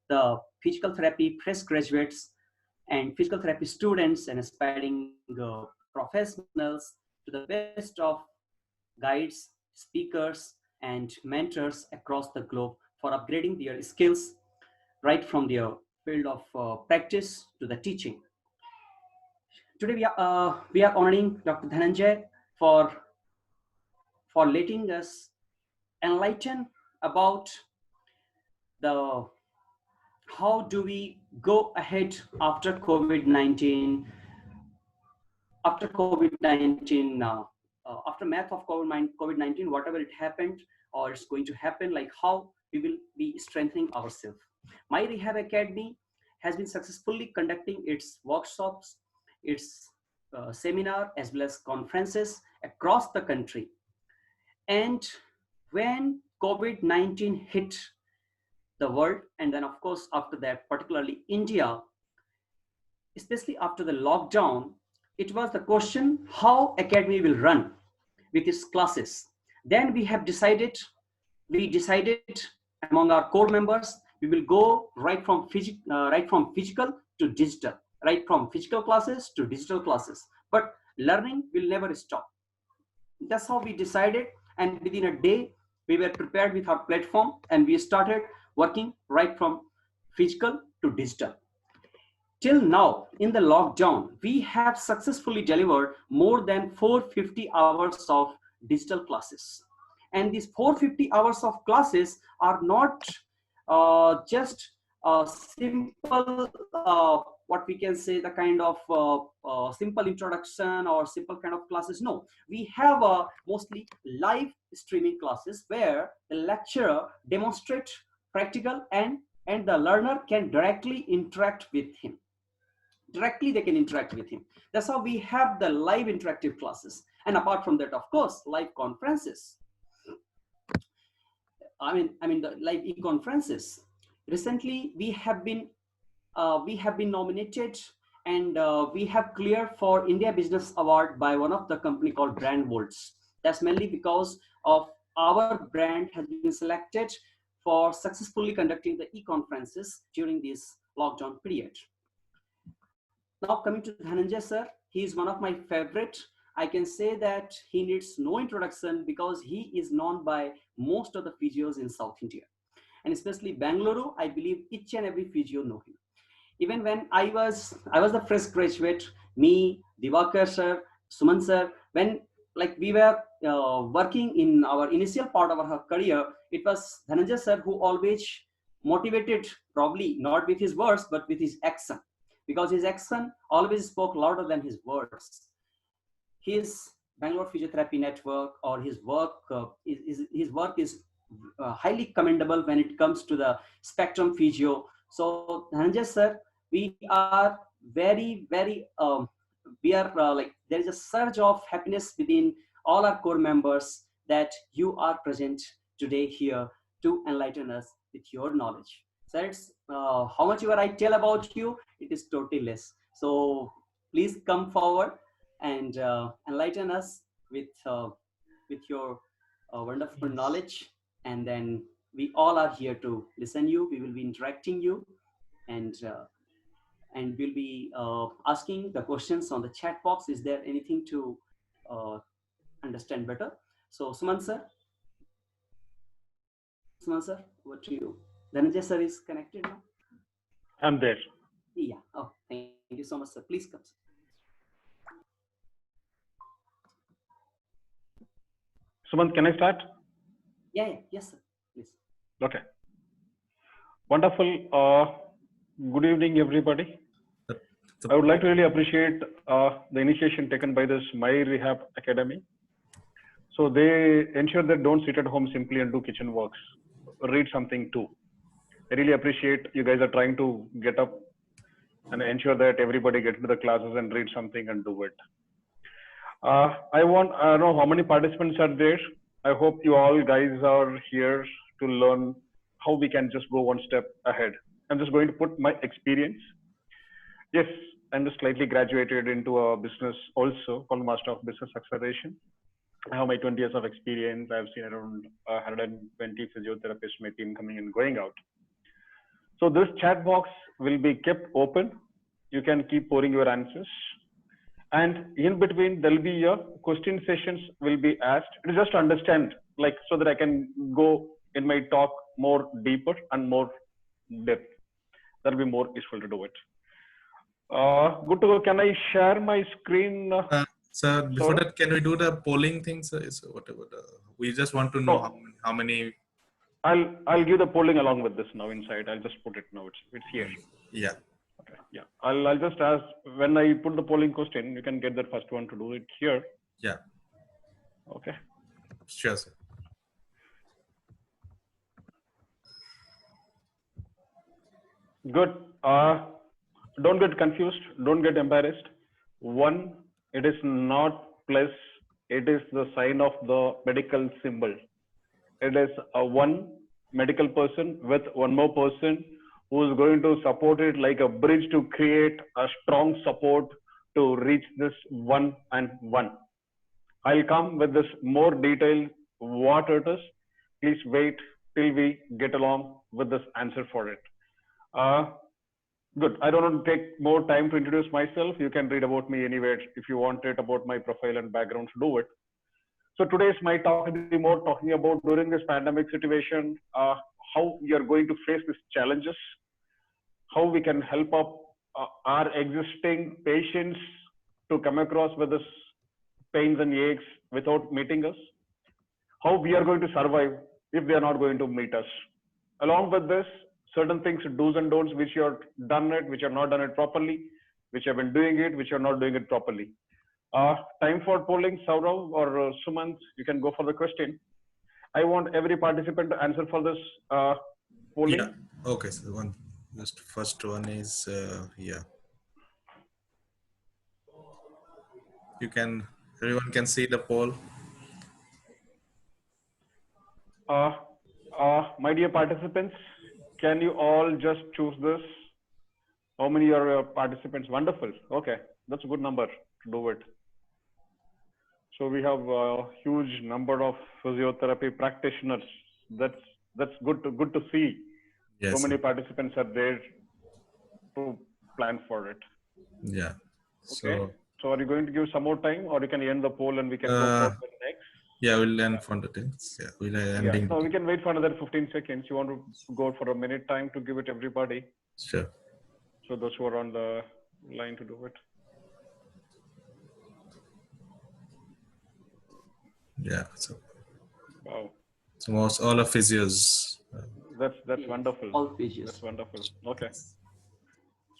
the physical therapy fresh graduates and physical therapy students and aspiring professionals to the best of guides, speakers, and mentors across the globe for upgrading their skills right from their field of practice to the teaching. Today we are honoring Dr. Dhananjay for letting us enlighten about the how do we go ahead after COVID-19, after COVID-19, after math of COVID-19, whatever it happened or it's going to happen, like how we will be strengthening ourselves. My Rehab Academy has been successfully conducting its workshops, its seminar, as well as conferences across the country. And when COVID-19 hit the world, and then of course after that, particularly India, especially after the lockdown, it was the question how academy will run with its classes. Then we decided among our core members, we will go right from physical to digital, right from physical classes to digital classes. But learning will never stop. That's how we decided, and within a day, we were prepared with our platform and we started working right from physical to digital. Till now, in the lockdown, we have successfully delivered more than 450 hours of digital classes. And these 450 hours of classes are not just a simple, what we can say, the kind of simple introduction or simple kind of classes. No, we have mostly live streaming classes where the lecturer demonstrates practical and the learner can directly interact with him. Directly they can interact with him. That's how we have the live interactive classes. And apart from that, of course, live conferences. I mean the live e-conferences. Recently, we have been nominated and we have cleared for India Business Award by one of the company called Brand Volts. That's mainly because of our brand has been selected for successfully conducting the e-conferences during this lockdown period. Now coming to Dhananjay sir, he is one of my favorite. I can say that he needs no introduction because he is known by most of the physios in South India. And especially Bangalore, I believe each and every physio know him. Even when I was the fresh graduate, me, Divakar sir, Suman sir, when like we were working in our initial part of our career, it was Dhananjay sir who always motivated, probably not with his words, but with his action, because his action always spoke louder than his words. His Bangalore Physiotherapy Network or his work is highly commendable when it comes to the spectrum physio. So Dhananjay sir, we are we are like there is a surge of happiness within all our core members that you are present today here to enlighten us with your knowledge. So it's how much ever I tell about you, it is totally less. So please come forward and enlighten us with your wonderful knowledge, and then we all are here to listen you. We will be interacting you, and we'll be asking the questions on the chat box. Is there anything to understand better? So Suman sir, over to you. Dhananjay sir is connected now. I'm there. Yeah. Oh, thank you so much, sir. Please come, sir. Sumant, can I start? Yeah. Yes, sir. Please. Okay. Wonderful. Good evening, everybody. I would like to really appreciate the initiation taken by this My Rehab Academy. So they ensure that don't sit at home simply and do kitchen works. Read something too. I really appreciate you guys are trying to get up and ensure that everybody gets into the classes and read something and do it. I don't know how many participants are there. I hope you all guys are here to learn how we can just go one step ahead. I'm just going to put my experience. Yes, I'm just slightly graduated into a business also called Master of Business Acceleration. I have my 20 years of experience. I've seen around 120 physiotherapists, my team coming and going out. So this chat box will be kept open. You can keep pouring your answers. And in between, there'll be a question sessions will be asked. Just to understand, like, so that I can go in my talk more deeper and more depth. That'll be more useful to do it. Good to go. Can I share my screen? Sir, before that, can we do the polling thing, sir? So whatever. We just want to know how many. I'll give the polling along with this now inside. I'll just put it now. It's here. Yeah. Okay. Yeah. I'll just ask when I put the polling question. You can get that first one to do it here. Yeah. Okay. Sure, sir. Good. Don't get confused. Don't get embarrassed. One, it is not plus. It is the sign of the medical symbol. It is a one medical person with one more person who is going to support it like a bridge to create a strong support to reach this one and one. I'll come with this more detail what it is. Please wait till we get along with this answer for it. Good. I don't want to take more time to introduce myself. You can read about me anywhere if you want it about my profile and background to do it. So today's my talk will be more talking about during this pandemic situation, how we are going to face these challenges, how we can help up our existing patients to come across with this pains and aches without meeting us, how we are going to survive if they are not going to meet us. Along with this, certain things, do's and don'ts, which you have done it, which have not done it properly, which have been doing it, which are not doing it properly. Time for polling, Saurav or Sumant, you can go for the question. I want every participant to answer for this polling. Yeah. Okay, so just first one is yeah. Everyone can see the poll. My dear participants, can you all just choose this? How many are participants? Wonderful. Okay, that's a good number to do it. So we have a huge number of physiotherapy practitioners. That's good to see. Yes, so many participants are there to plan for it. Yeah. Okay. So are you going to give some more time, or you can end the poll and we can go for the next? Yeah, we'll end for the things. Yeah, we'll ending. Yeah. No, we can wait for another 15 seconds. You want to go for a minute time to give it everybody? Sure. So those who are on the line to do it. Yeah. So. Wow. So most all of physios. That's wonderful. All physios. That's wonderful. Okay.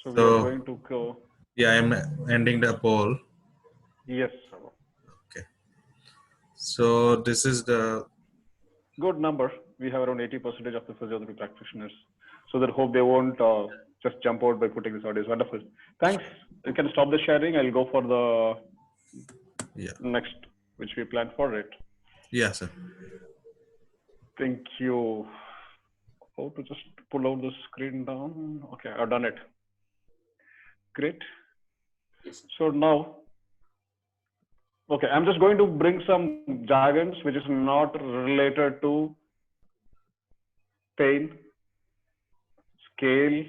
So we are going to go. Yeah, I'm ending the poll. Yes. Okay. So this is the good number. We have around 80% of the physiotherapy practitioners. So that hope they won't just jump out by putting this out. Is wonderful. Thanks. You can stop the sharing. I'll go for the next, which we planned for it. Yeah, sir. Thank you. How to just pull out the screen down? Okay, I've done it. Great. Yes. So now, okay, I'm just going to bring some jargons which is not related to pain, scale,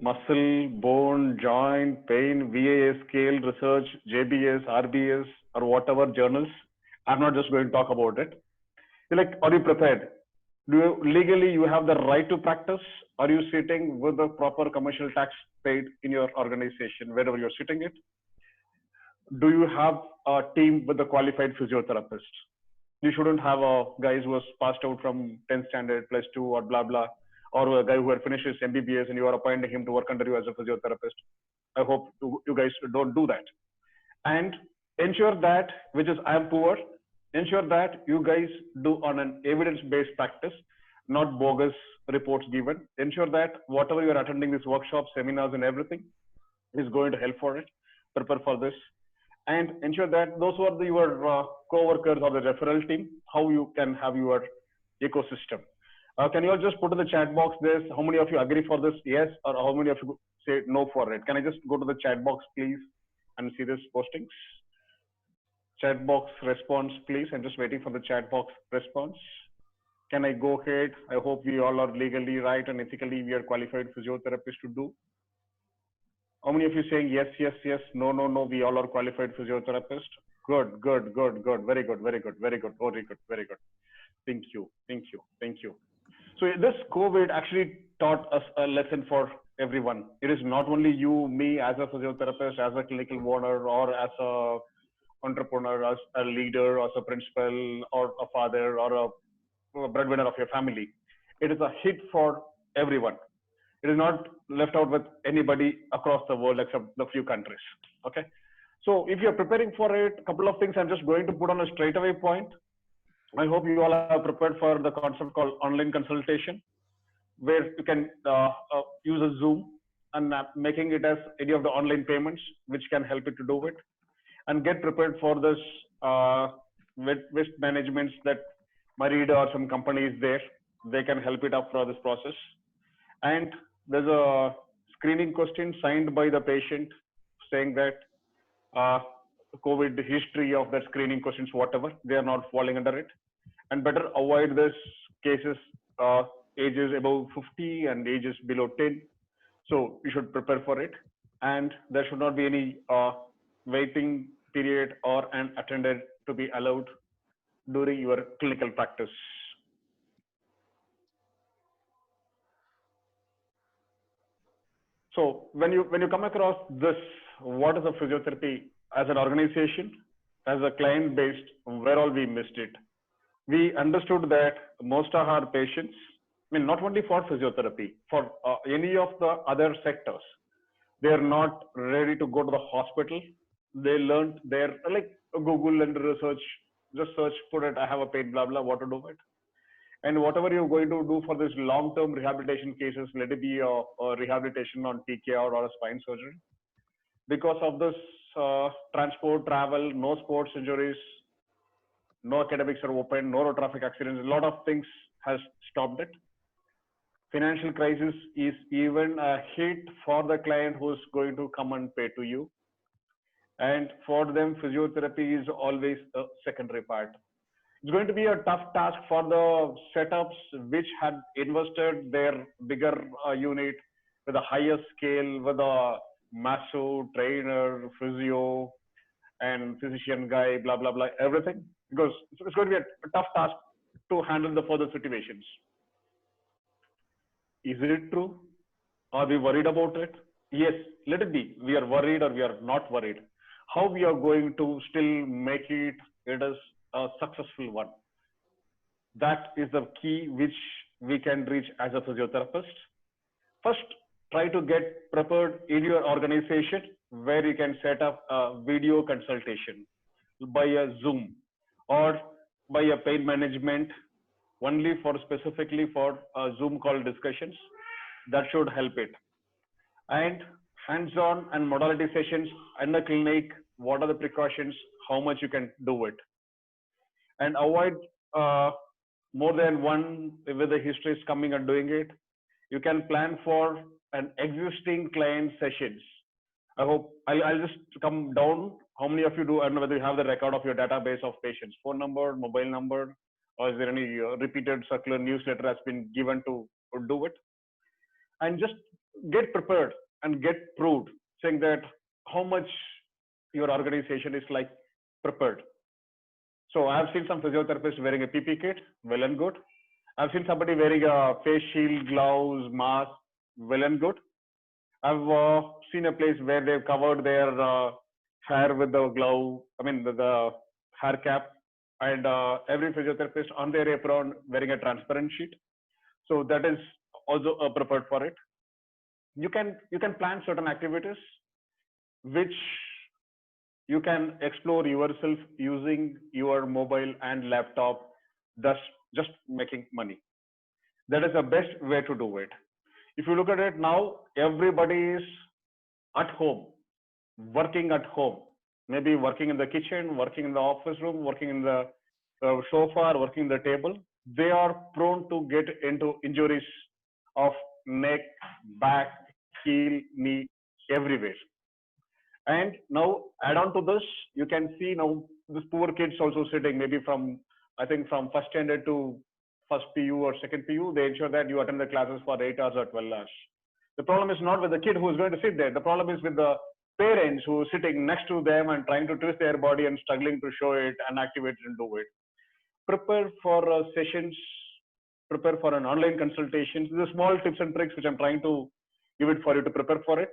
muscle, bone, joint, pain, VAS scale, research, JBS, RBS, or whatever journals. I'm not just going to talk about it. You're like, are you prepared? Legally, you have the right to practice? Are you sitting with the proper commercial tax paid in your organization, wherever you're sitting it? Do you have a team with a qualified physiotherapist? You shouldn't have a guy who was passed out from 10th standard plus 2 or blah, blah, or a guy who had finished his MBBS and you are appointing him to work under you as a physiotherapist. I hope you guys don't do that. And ensure that, which is I'm poor, ensure that you guys do on an evidence-based practice, not bogus reports given. Ensure that whatever you're attending these workshops, seminars and everything is going to help for it. Prepare for this. And ensure that those who are your co-workers or the referral team, how you can have your ecosystem. Can you all just put in the chat box this, how many of you agree for this, yes, or how many of you say no for it? Can I just go to the chat box, please, and see this postings? Chat box response, please. I'm just waiting for the chat box response. Can I go ahead? I hope we all are legally right and ethically we are qualified physiotherapists to do. How many of you saying yes, yes, yes, no, no, no, we all are qualified physiotherapists? Good, good, good, good, very good, very good, very good, very good, very good. Thank you, thank you, thank you. So this COVID actually taught us a lesson for everyone. It is not only you, me as a physiotherapist, as a clinical owner, or as a entrepreneur, as a leader, as a principal, or a father, or a breadwinner of your family. It is a hit for everyone. It is not left out with anybody across the world except the few countries. Okay. So if you're preparing for it, a couple of things I'm just going to put on a straightaway point. I hope you all are prepared for the concept called online consultation, where you can use a Zoom and making it as any of the online payments, which can help you to do it, and get prepared for this waste management that Marida or some companies there, they can help it up for this process. And there's a screening question signed by the patient saying that COVID history of that screening questions, whatever, they are not falling under it. And better avoid this cases ages above 50 and ages below 10. So you should prepare for it. And there should not be any waiting period or an attendant to be allowed during your clinical practice. So when you come across this, what is a physiotherapy as an organization, as a client based, where all we missed it? We understood that most of our patients, I mean, not only for physiotherapy, for any of the other sectors, they are not ready to go to the hospital. They learned their, like Google and research, just search, put it, I have a pain, blah, blah, what to do with. And whatever you're going to do for this long-term rehabilitation cases, let it be a rehabilitation on TKR or a spine surgery. Because of this transport, travel, no sports injuries, no academics are open, no road traffic accidents, a lot of things has stopped it. Financial crisis is even a hit for the client who's going to come and pay to you. And for them, physiotherapy is always a secondary part. It's going to be a tough task for the setups which had invested their bigger unit with a higher scale, with a massive trainer, physio, and physician guy, blah, blah, blah, everything. Because it's going to be a tough task to handle the further situations. Is it true? Are we worried about it? Yes, let it be. We are worried or we are not worried. How we are going to still make it is a successful one. That is the key which we can reach as a physiotherapist. First, try to get prepared in your organization where you can set up a video consultation by a Zoom or by a pain management only for specifically for Zoom call discussions. That should help it. And hands-on and modality sessions in the clinic, what are the precautions, how much you can do it. And avoid more than one with the history is coming and doing it. You can plan for an existing client sessions. I hope I'll just come down. How many of you do? I don't know whether you have the record of your database of patients, phone number, mobile number, or is there any repeated circular newsletter has been given to do it? And just get prepared and get proved, saying that how much your organization is like prepared. So I've seen some physiotherapists wearing a PP kit, well and good. I've seen somebody wearing a face shield, gloves, mask, well and good. I've seen a place where they've covered their hair with the glove, I mean the hair cap, and every physiotherapist on their apron wearing a transparent sheet. So that is also prepared for it. You can plan certain activities which you can explore yourself using your mobile and laptop, thus just making money. That is the best way to do it. If you look at it now, everybody is at home, working at home, maybe working in the kitchen, working in the office room, working in the sofa, working in the table. They are prone to get into injuries of neck, back, heel, knee, everywhere. And now add on to this, you can see now this poor kids also sitting maybe from, I think from first standard to first PU or second PU, they ensure that you attend the classes for 8 hours or 12 hours. The problem is not with the kid who is going to sit there. The problem is with the parents who are sitting next to them and trying to twist their body and struggling to show it and activate it and do it. Prepare for sessions, prepare for an online consultation. These are small tips and tricks which I'm trying to give it for you to prepare for it.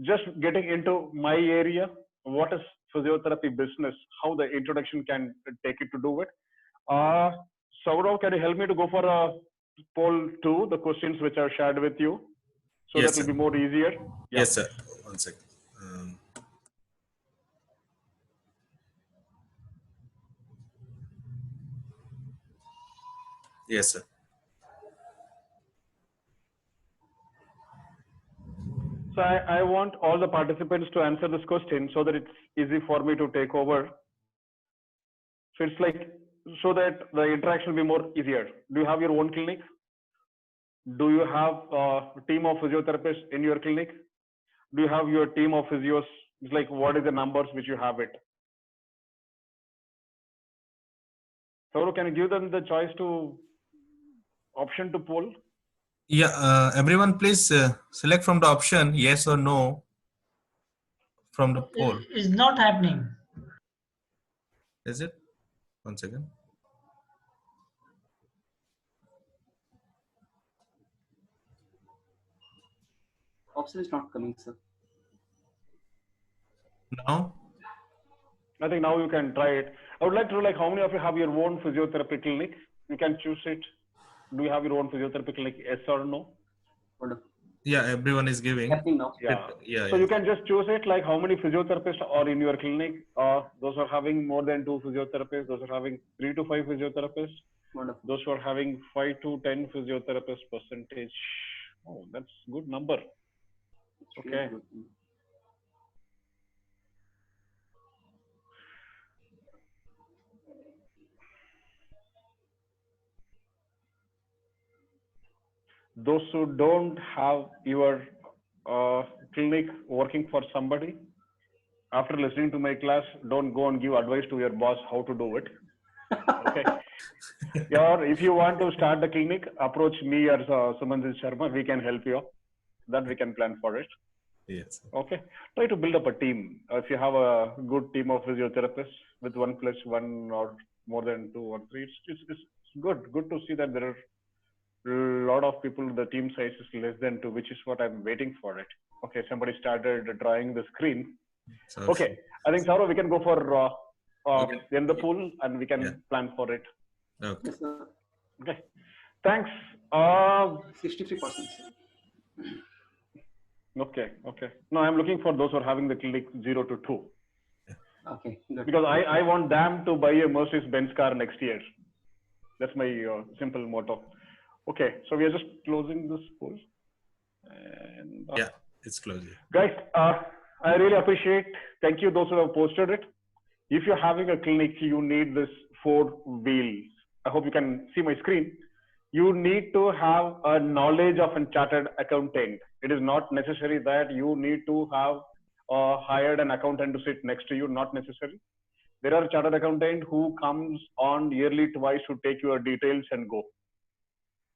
Just getting into my area, what is physiotherapy business, how the introduction can take it to do it. Saurav, can you help me to go for a poll 2, the questions which are shared with you? So Yes, that will sir. be more easier. Yeah. Yes, sir. One second. Yes, sir. So I want all the participants to answer this question so that it's easy for me to take over. So it's like, so that the interaction will be more easier. Do you have your own clinic? Do you have a team of physiotherapists in your clinic? Do you have your team of physios? It's like, what is the numbers which you have it? So can you give them the choice to option to poll? Yeah, everyone please select from the option yes or no from the poll. It's not happening. Is it? One second. Option is not coming, sir. Now? I think now you can try it. I would like to know, like, how many of you have your own physiotherapy clinic? You can choose it. Do you have your own physiotherapy clinic? Yes or no? Wonderful. Yeah, everyone is giving. Happening now. Yeah. Yeah. So you can just choose it, like how many physiotherapists are in your clinic. Those are having more than 2 physiotherapists. Those are having 3 to 5 physiotherapists. Wonderful. Those who are having 5 to 10 physiotherapists percentage. Oh, that's good number. It's Okay. really good. Those who don't have your clinic working for somebody, after listening to my class, don't go and give advice to your boss how to do it. Okay. Or if you want to start the clinic, approach me or Sumanjit Sharma. We can help you. That we can plan for it. Yes. Okay. Try to build up a team. If you have a good team of physiotherapists with 1+1 or more than 2 or 3, it's good. Good to see that there are a lot of people. The team size is less than 2, which is what I'm waiting for it. Okay. Somebody started drawing the screen. So, Okay. I think, Saurav, we can go for Okay. in the pool and we can plan for it. Okay. Yes, sir. Okay. Thanks. 63%. Okay. Okay. No, I'm looking for those who are having the clinic 0 to 2. Okay, good. Because I want them to buy a Mercedes-Benz car next year. That's my simple motto. Okay. So we are just closing this poll. And, Yeah, it's closing. guys, I really appreciate. Thank you, those who have posted it. If you're having a clinic, you need this 4 wheels. I hope you can see my screen. You need to have a knowledge of a chartered accountant. It is not necessary that you need to have hired an accountant to sit next to you. Not necessary. There are chartered accountant who comes on yearly twice to take your details and go.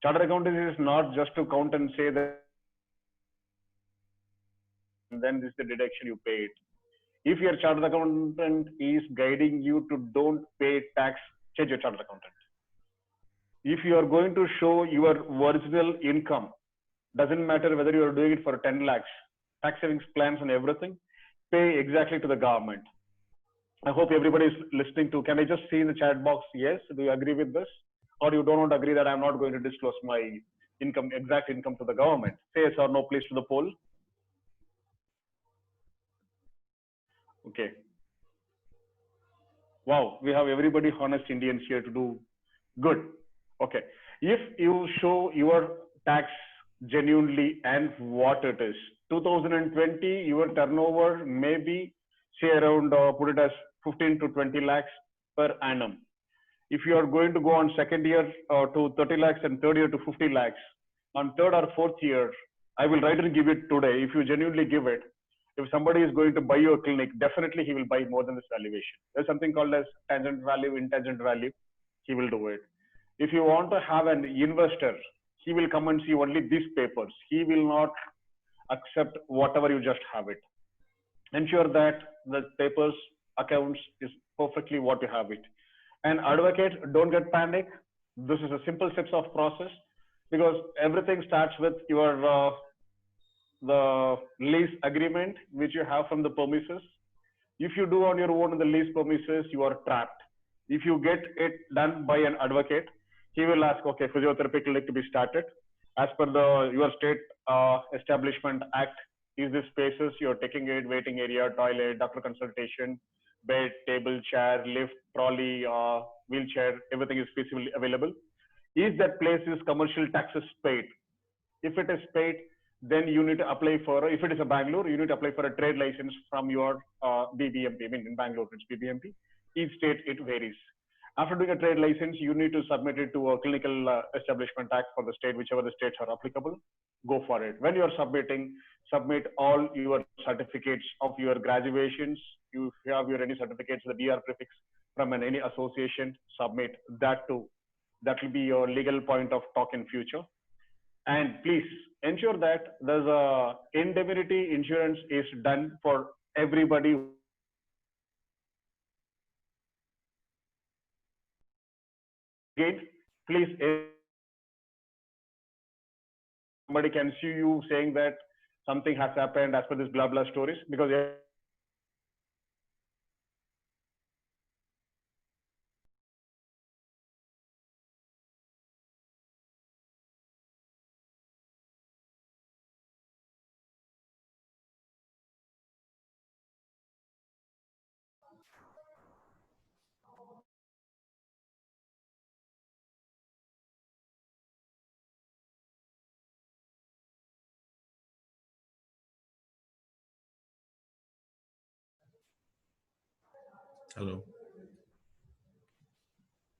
Chartered accountant is not just to count and say that, and then this is the deduction you paid. If your chartered accountant is guiding you to don't pay tax, change your chartered accountant. If you are going to show your original income, doesn't matter whether you are doing it for 10 lakhs, tax savings plans and everything, pay exactly to the government. I hope everybody is listening to. Can I just see in the chat box? Yes. Do you agree with this? Or you don't agree that I'm not going to disclose my income, exact income to the government? Say yes or no, please, to the poll. Okay. Wow, we have everybody honest Indians here to do good. Okay. If you show your tax genuinely and what it is, 2020, your turnover may be, say, around, put it as 15 to 20 lakhs per annum. If you are going to go on second year to 30 lakhs and third year to 50 lakhs, on third or fourth year, I will write and give it today. If you genuinely give it, if somebody is going to buy your clinic, definitely he will buy more than this valuation. There's something called as tangent value, intangent value. He will do it. If you want to have an investor, he will come and see only these papers. He will not accept whatever you just have it. Ensure that the papers, accounts is perfectly what you have it. And advocate, don't get panic. This is a simple steps of process, because everything starts with your the lease agreement which you have from the premises. If you do on your own in the lease premises, you are trapped. If you get it done by an advocate, he will ask, okay, physiotherapy clinic to be started. As per the your state establishment act, is this spaces you're taking it, waiting area, toilet, doctor consultation, bed, table, chair, lift, trolley, wheelchair, everything is feasibly available. Is that place is commercial taxes paid? If it is paid, then you need to apply for, if it is a Bangalore, you need to apply for a trade license from your BBMP. I mean, in Bangalore, it's BBMP. Each state, it varies. After doing a trade license, you need to submit it to a clinical establishment act for the state, whichever the states are applicable. Go for it. When you are submitting, submit all your certificates of your graduations. You have your any certificates, the DR prefix from any association, submit that too. That will be your legal point of talk in future. And please ensure that there's a indemnity insurance is done for everybody. Again, please, somebody can sue you saying that something has happened as per this blah blah stories, because Hello.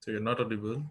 So you're not audible.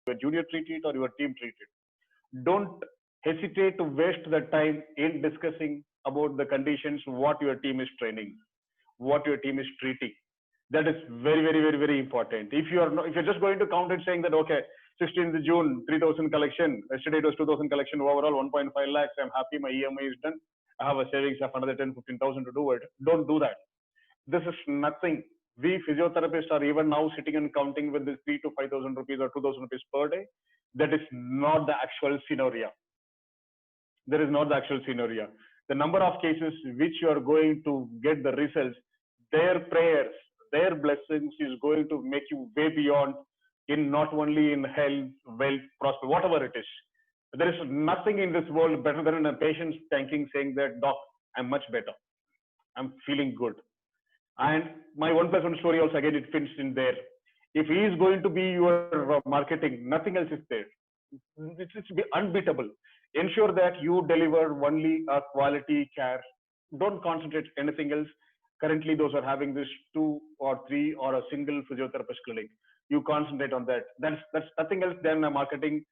your junior treat it or your team treat it. Don't hesitate to waste the time in discussing about the conditions, what your team is training, what your team is treating. That is very, very, very, very important. If you are not, if you're just going to count it saying that, okay, 16th June, 3,000 collection, yesterday it was 2,000 collection, overall 1.5 lakhs, I'm happy, my EMI is done, I have a savings of another 10, 15,000 to do it. Don't do that. This is nothing. We physiotherapists are even now sitting and counting with this 3 to 5,000 rupees or 2,000 rupees per day. That is not the actual scenario. There is not the actual scenario. The number of cases which you are going to get the results, their prayers, their blessings is going to make you way beyond in not only in health, wealth, prosperity, whatever it is. There is nothing in this world better than a patient thanking, saying that, doc, I'm much better. I'm feeling good. And my 1+1 story also, again, it fits in there. If he is going to be your marketing, nothing else is there. It's unbeatable. Ensure that you deliver only a quality care. Don't concentrate anything else. Currently, those are having this 2 or 3 or a single physiotherapist clinic. You concentrate on that. That's nothing else than a marketing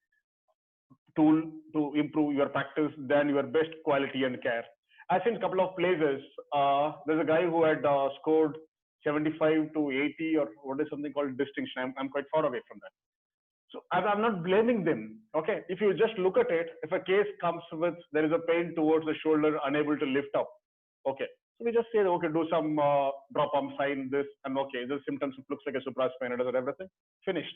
tool to improve your practice than your best quality and care. I've seen a couple of places. There's a guy who had scored 75 to 80 or what is something called distinction. I'm quite far away from that. So I'm not blaming them. Okay, if you just look at it, if a case comes with there is a pain towards the shoulder, unable to lift up. Okay, so we just say okay, do some drop arm sign this, and okay, the symptoms looks like a supraspinatus or everything. Finished.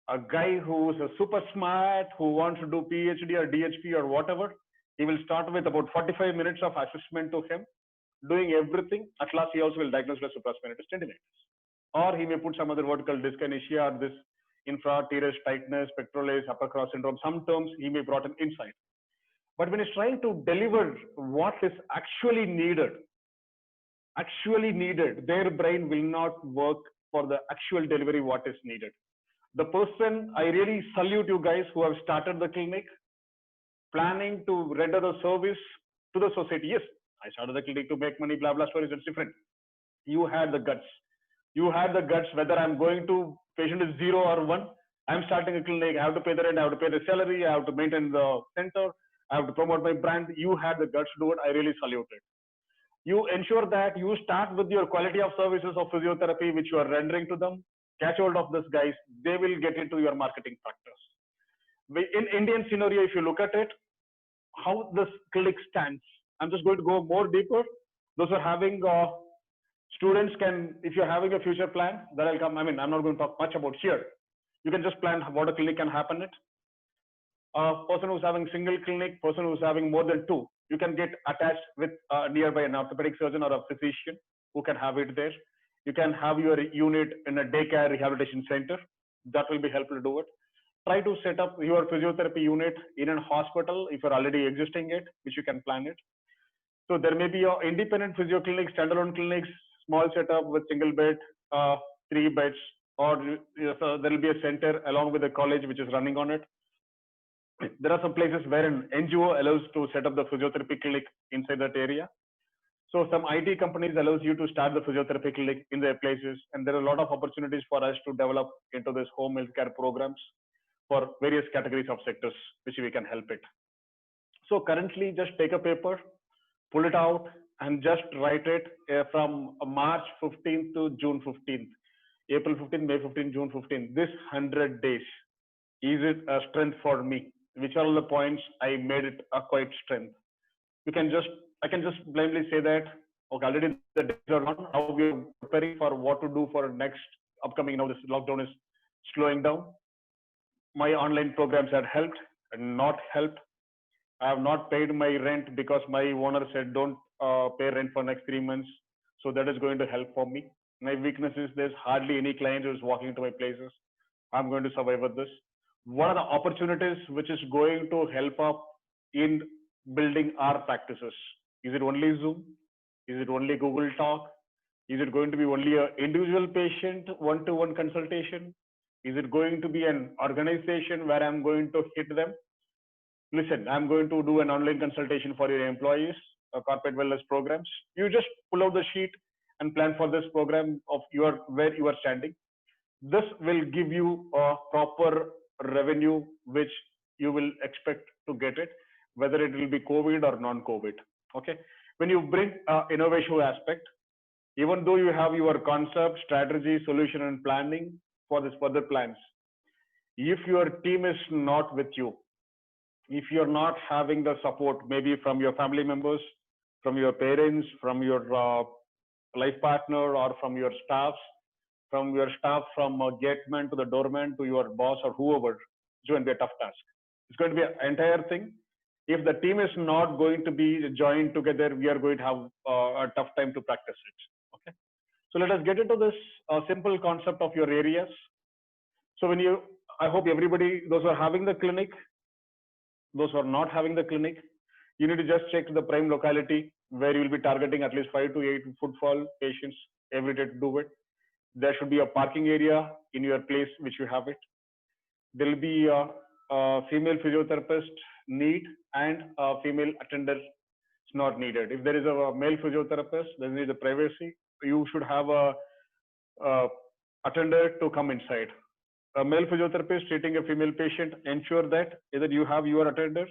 A guy who's a super smart, who wants to do PhD or DHP or whatever, he will start with about 45 minutes of assessment to him, doing everything. At last, he also will diagnose the supraspinatus tendinitis. Or he may put some other vertical dyskinesia or this infra-teres tightness, pectoralis, upper cross syndrome. Some terms he may brought an insight. But when he's trying to deliver what is actually needed, their brain will not work for the actual delivery what is needed. The person, I really salute you guys who have started the clinic, planning to render the service to the society. Yes, I started the clinic to make money, blah, blah, stories, it's different. You had the guts. You had the guts, whether I'm going to patient is 0 or 1, I'm starting a clinic, I have to pay the rent, I have to pay the salary, I have to maintain the center, I have to promote my brand. You had the guts to do it. I really salute it. You ensure that you start with your quality of services of physiotherapy, which you are rendering to them. Catch hold of this, guys. They will get into your marketing practice. In Indian scenario, if you look at it, how this clinic stands, I'm just going to go more deeper. Those who are having students can, if you're having a future plan, that will come. I mean, I'm not going to talk much about here. You can just plan what a clinic can happen it. A person who's having single clinic, person who's having more than 2, you can get attached with nearby an orthopedic surgeon or a physician who can have it there. You can have your unit in a daycare rehabilitation center. That will be helpful to do it. Try to set up your physiotherapy unit in a hospital if you're already existing it, which you can plan it. So there may be an independent physio clinic, standalone clinics, small setup with single bed, 3 beds, or so there will be a center along with the college which is running on it. There are some places where an NGO allows to set up the physiotherapy clinic inside that area. So some IT companies allows you to start the physiotherapy clinic in their places, and there are a lot of opportunities for us to develop into this home healthcare programs for various categories of sectors which we can help it. So currently, just take a paper, pull it out, and just write it from March 15th to June 15th, April 15th, May 15th, June 15th. This 100 days, is it a strength for me? Which are all the points I made it a quite strength? You can just, I can just blindly say that, okay, already the days are gone. Now we are preparing for what to do for next upcoming. Now this lockdown is slowing down. My online programs had helped and not helped. I have not paid my rent because my owner said don't pay rent for next 3 months. So that is going to help for me. My weakness is there's hardly any client who is walking to my places. I'm going to survive with this. What are the opportunities which is going to help up in building our practices? Is it only Zoom? Is it only Google Talk? Is it going to be only an individual patient one-to-one consultation? Is it going to be an organization where I'm going to hit them? Listen, I'm going to do an online consultation for your employees, corporate wellness programs. You just pull out the sheet and plan for this program of where you are standing. This will give you a proper revenue which you will expect to get it, whether it will be COVID or non-COVID. Okay. When you bring innovation aspect, even though you have your concept, strategy, solution, and planning for this further plans, if your team is not with you, if you're not having the support, maybe from your family members, from your parents, from your life partner, or from your staffs, from a gateman to the doorman to your boss or whoever, it's going to be a tough task. It's going to be an entire thing. If the team is not going to be joined together, we are going to have a tough time to practice it. Okay. So let us get into this simple concept of your areas. So I hope everybody, those who are having the clinic, those who are not having the clinic, you need to just check the prime locality where you will be targeting at least 5 to 8 footfall patients every day to do it. There should be a parking area in your place which you have it. There will be a female physiotherapist need and a female attender is not needed. If there is a male physiotherapist, there is a privacy. You should have a attender to come inside. A male physiotherapist treating a female patient, ensure that either you have your attender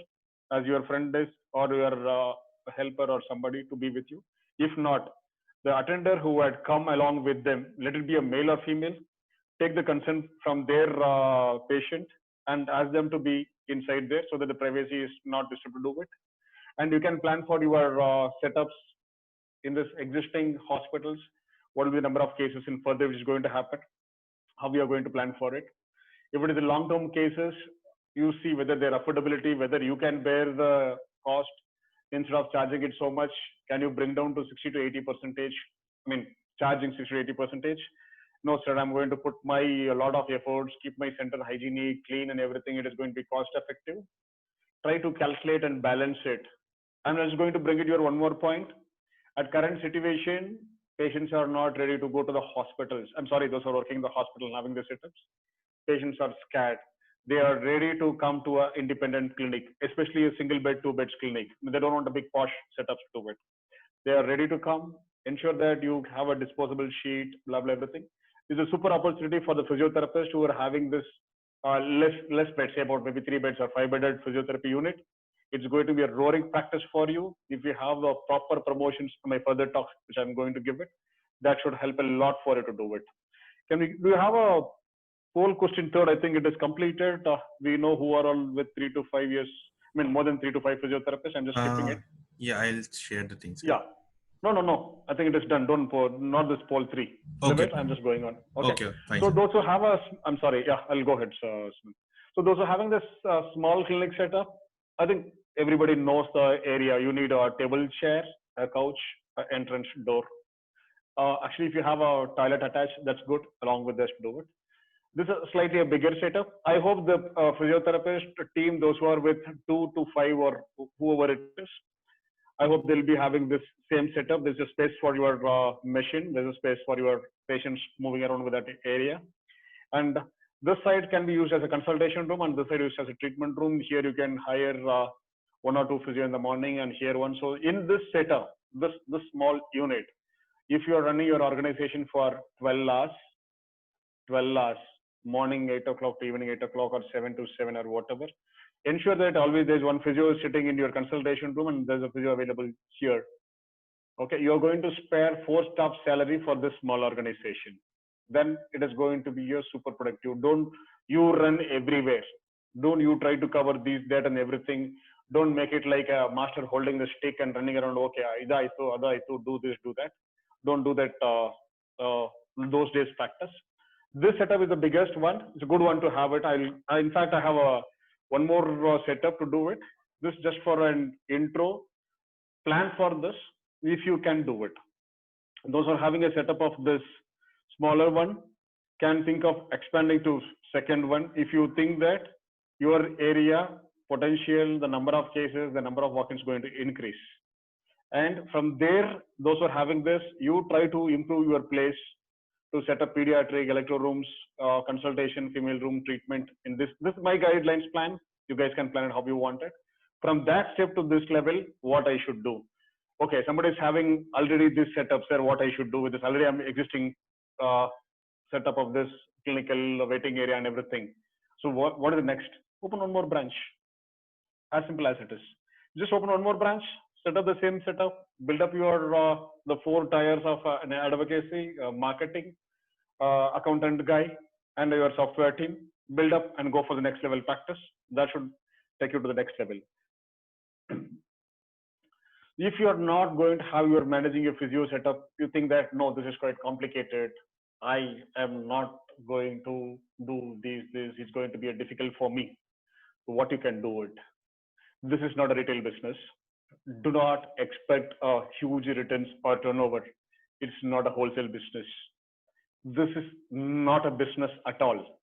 as your friend is or your helper or somebody to be with you. If not, the attender who had come along with them, let it be a male or female, take the consent from their patient and ask them to be inside there so that the privacy is not disturbed to do it. And you can plan for your setups in this existing hospitals. What will be the number of cases in further which is going to happen? How we are going to plan for it. If it is a long-term cases, you see whether their affordability, whether you can bear the cost instead of charging it so much. Can you bring down to 60 to 80 percentage? I mean, charging 60 to 80 percentage. No, sir, I'm going to put a lot of efforts, keep my center hygienic, clean and everything. It is going to be cost effective. Try to calculate and balance it. I'm just going to bring it here one more point. At current situation, patients are not ready to go to the hospitals. I'm sorry, those who are working in the hospital and having the setups. Patients are scared. They are ready to come to an independent clinic, especially a single bed, 2 beds clinic. They don't want a big posh setups to it. They are ready to come. Ensure that you have a disposable sheet, blah, blah, everything. It's a super opportunity for the physiotherapists who are having this less beds, say about maybe 3 beds or 5-bedded physiotherapy unit. It's going to be a roaring practice for you. If you have the proper promotions to my further talks, which I'm going to give it, that should help a lot for you to do it. Do you have a poll question third? I think it is completed. We know who are all with 3 to 5 years. I mean, more than 3 to 5 physiotherapists. I'm just skipping it. Yeah, I'll share the things. Yeah. No. I think it is done. Don't poll, not this poll 3. Okay. I'm just going on. Okay. Fine. So those who have I'm sorry. Yeah, I'll go ahead, sir. So those who are having this small clinic setup, I think everybody knows the area. You need a table chair, a couch, an entrance door. Actually, if you have a toilet attached, that's good along with this to do it. This is slightly a bigger setup. I hope the physiotherapist team, those who are with 2 to 5 or whoever it is, I hope they'll be having this same setup. There's a space for your machine. There's a space for your patients moving around with that area. And this side can be used as a consultation room and this side used as a treatment room. Here you can hire 1 or 2 physio in the morning and here one. So in this setup, this small unit, if you are running your organization for 12 hours, morning 8 o'clock to evening 8 o'clock or 7 to 7 or whatever, ensure that always there's one physio sitting in your consultation room and there's a physio available here. Okay, you're going to spare 4 staff salary for this small organization. Then it is going to be your super productive. Don't you run everywhere. Don't you try to cover these, that and everything. Don't make it like a master holding the stick and running around. Okay, do this, do that. Don't do that those days practice. This setup is the biggest one. It's a good one to have it. In fact, I have one more setup to do it. This just for an intro. Plan for this if you can do it. Those are having a setup of this smaller one can think of expanding to second one. If you think that your area potential, the number of cases, the number of walk-ins going to increase. And from there, those who are having this, you try to improve your place to set up pediatric, electro rooms, consultation, female room treatment. In this is my guidelines plan. You guys can plan it how you want it. From that step to this level, what I should do. Okay, somebody is having already this setup, sir, what I should do with this. Already I'm existing setup of this clinical waiting area and everything. So what is the next? Open one more branch. As simple as it is. Just open one more branch, set up the same setup, build up your the 4 tiers of an advocacy, marketing, accountant guy, and your software team. Build up and go for the next level practice. That should take you to the next level. If you are not going to have your managing a physio setup, you think that no, this is quite complicated. I am not going to do this. It's going to be difficult for me. What you can do it. This is not a retail business. Do not expect a huge returns or turnover. It's not a wholesale business. This is not a business at all.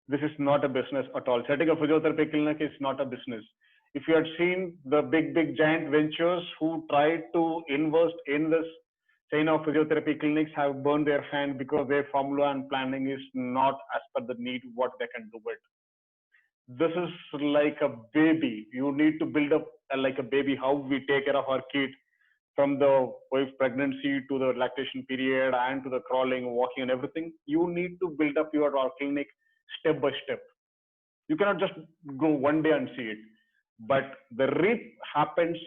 This is not a business at all. Setting a physiotherapy clinic is not a business. If you had seen the big giant ventures who tried to invest in this chain of physiotherapy clinics have burned their hand because their formula and planning is not as per the need what they can do it. This is like a baby. You need to build up like a baby, how we take care of our kid from the wife's pregnancy to the lactation period and to the crawling, walking and everything. You need to build up your clinic step by step. You cannot just go one day and see it, but the reap happens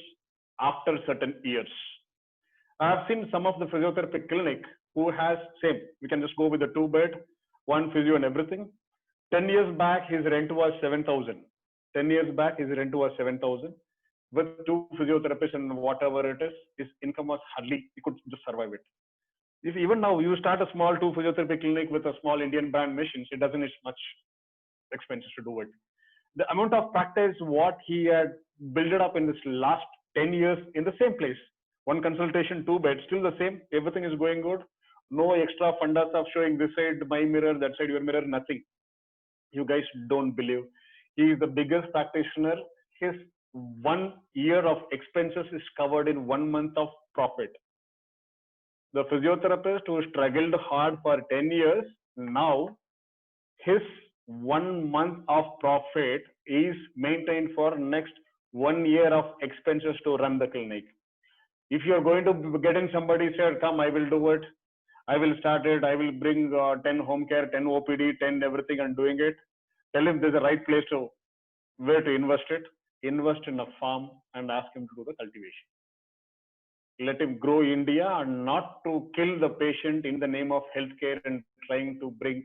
after certain years. I have seen some of the physiotherapy clinic who has same. We can just go with the 2-bed, 1 physio and everything. 10 years back, his rent was 7,000. 10 years back, his rent was 7,000. With 2 physiotherapists and whatever it is, his income was hardly, he could just survive it. If even now you start a small 2 physiotherapy clinic with a small Indian brand machines, it doesn't need much expenses to do it. The amount of practice, what he had built up in this last 10 years in the same place, 1 consultation, 2 beds, still the same, everything is going good. No extra fundas of showing this side my mirror, that side your mirror, nothing. You guys don't believe. He is the biggest practitioner. His 1 year of expenses is covered in 1 month of profit. The physiotherapist who struggled hard for 10 years, now his 1 month of profit is maintained for next 1 year of expenses to run the clinic. If you are going to get in somebody said, come, I will do it. I will start it. I will bring 10 home care, 10 OPD, 10 everything and doing it. Tell him there's a right place to where to invest it. Invest in a farm and ask him to do the cultivation. Let him grow India and not to kill the patient in the name of healthcare and trying to bring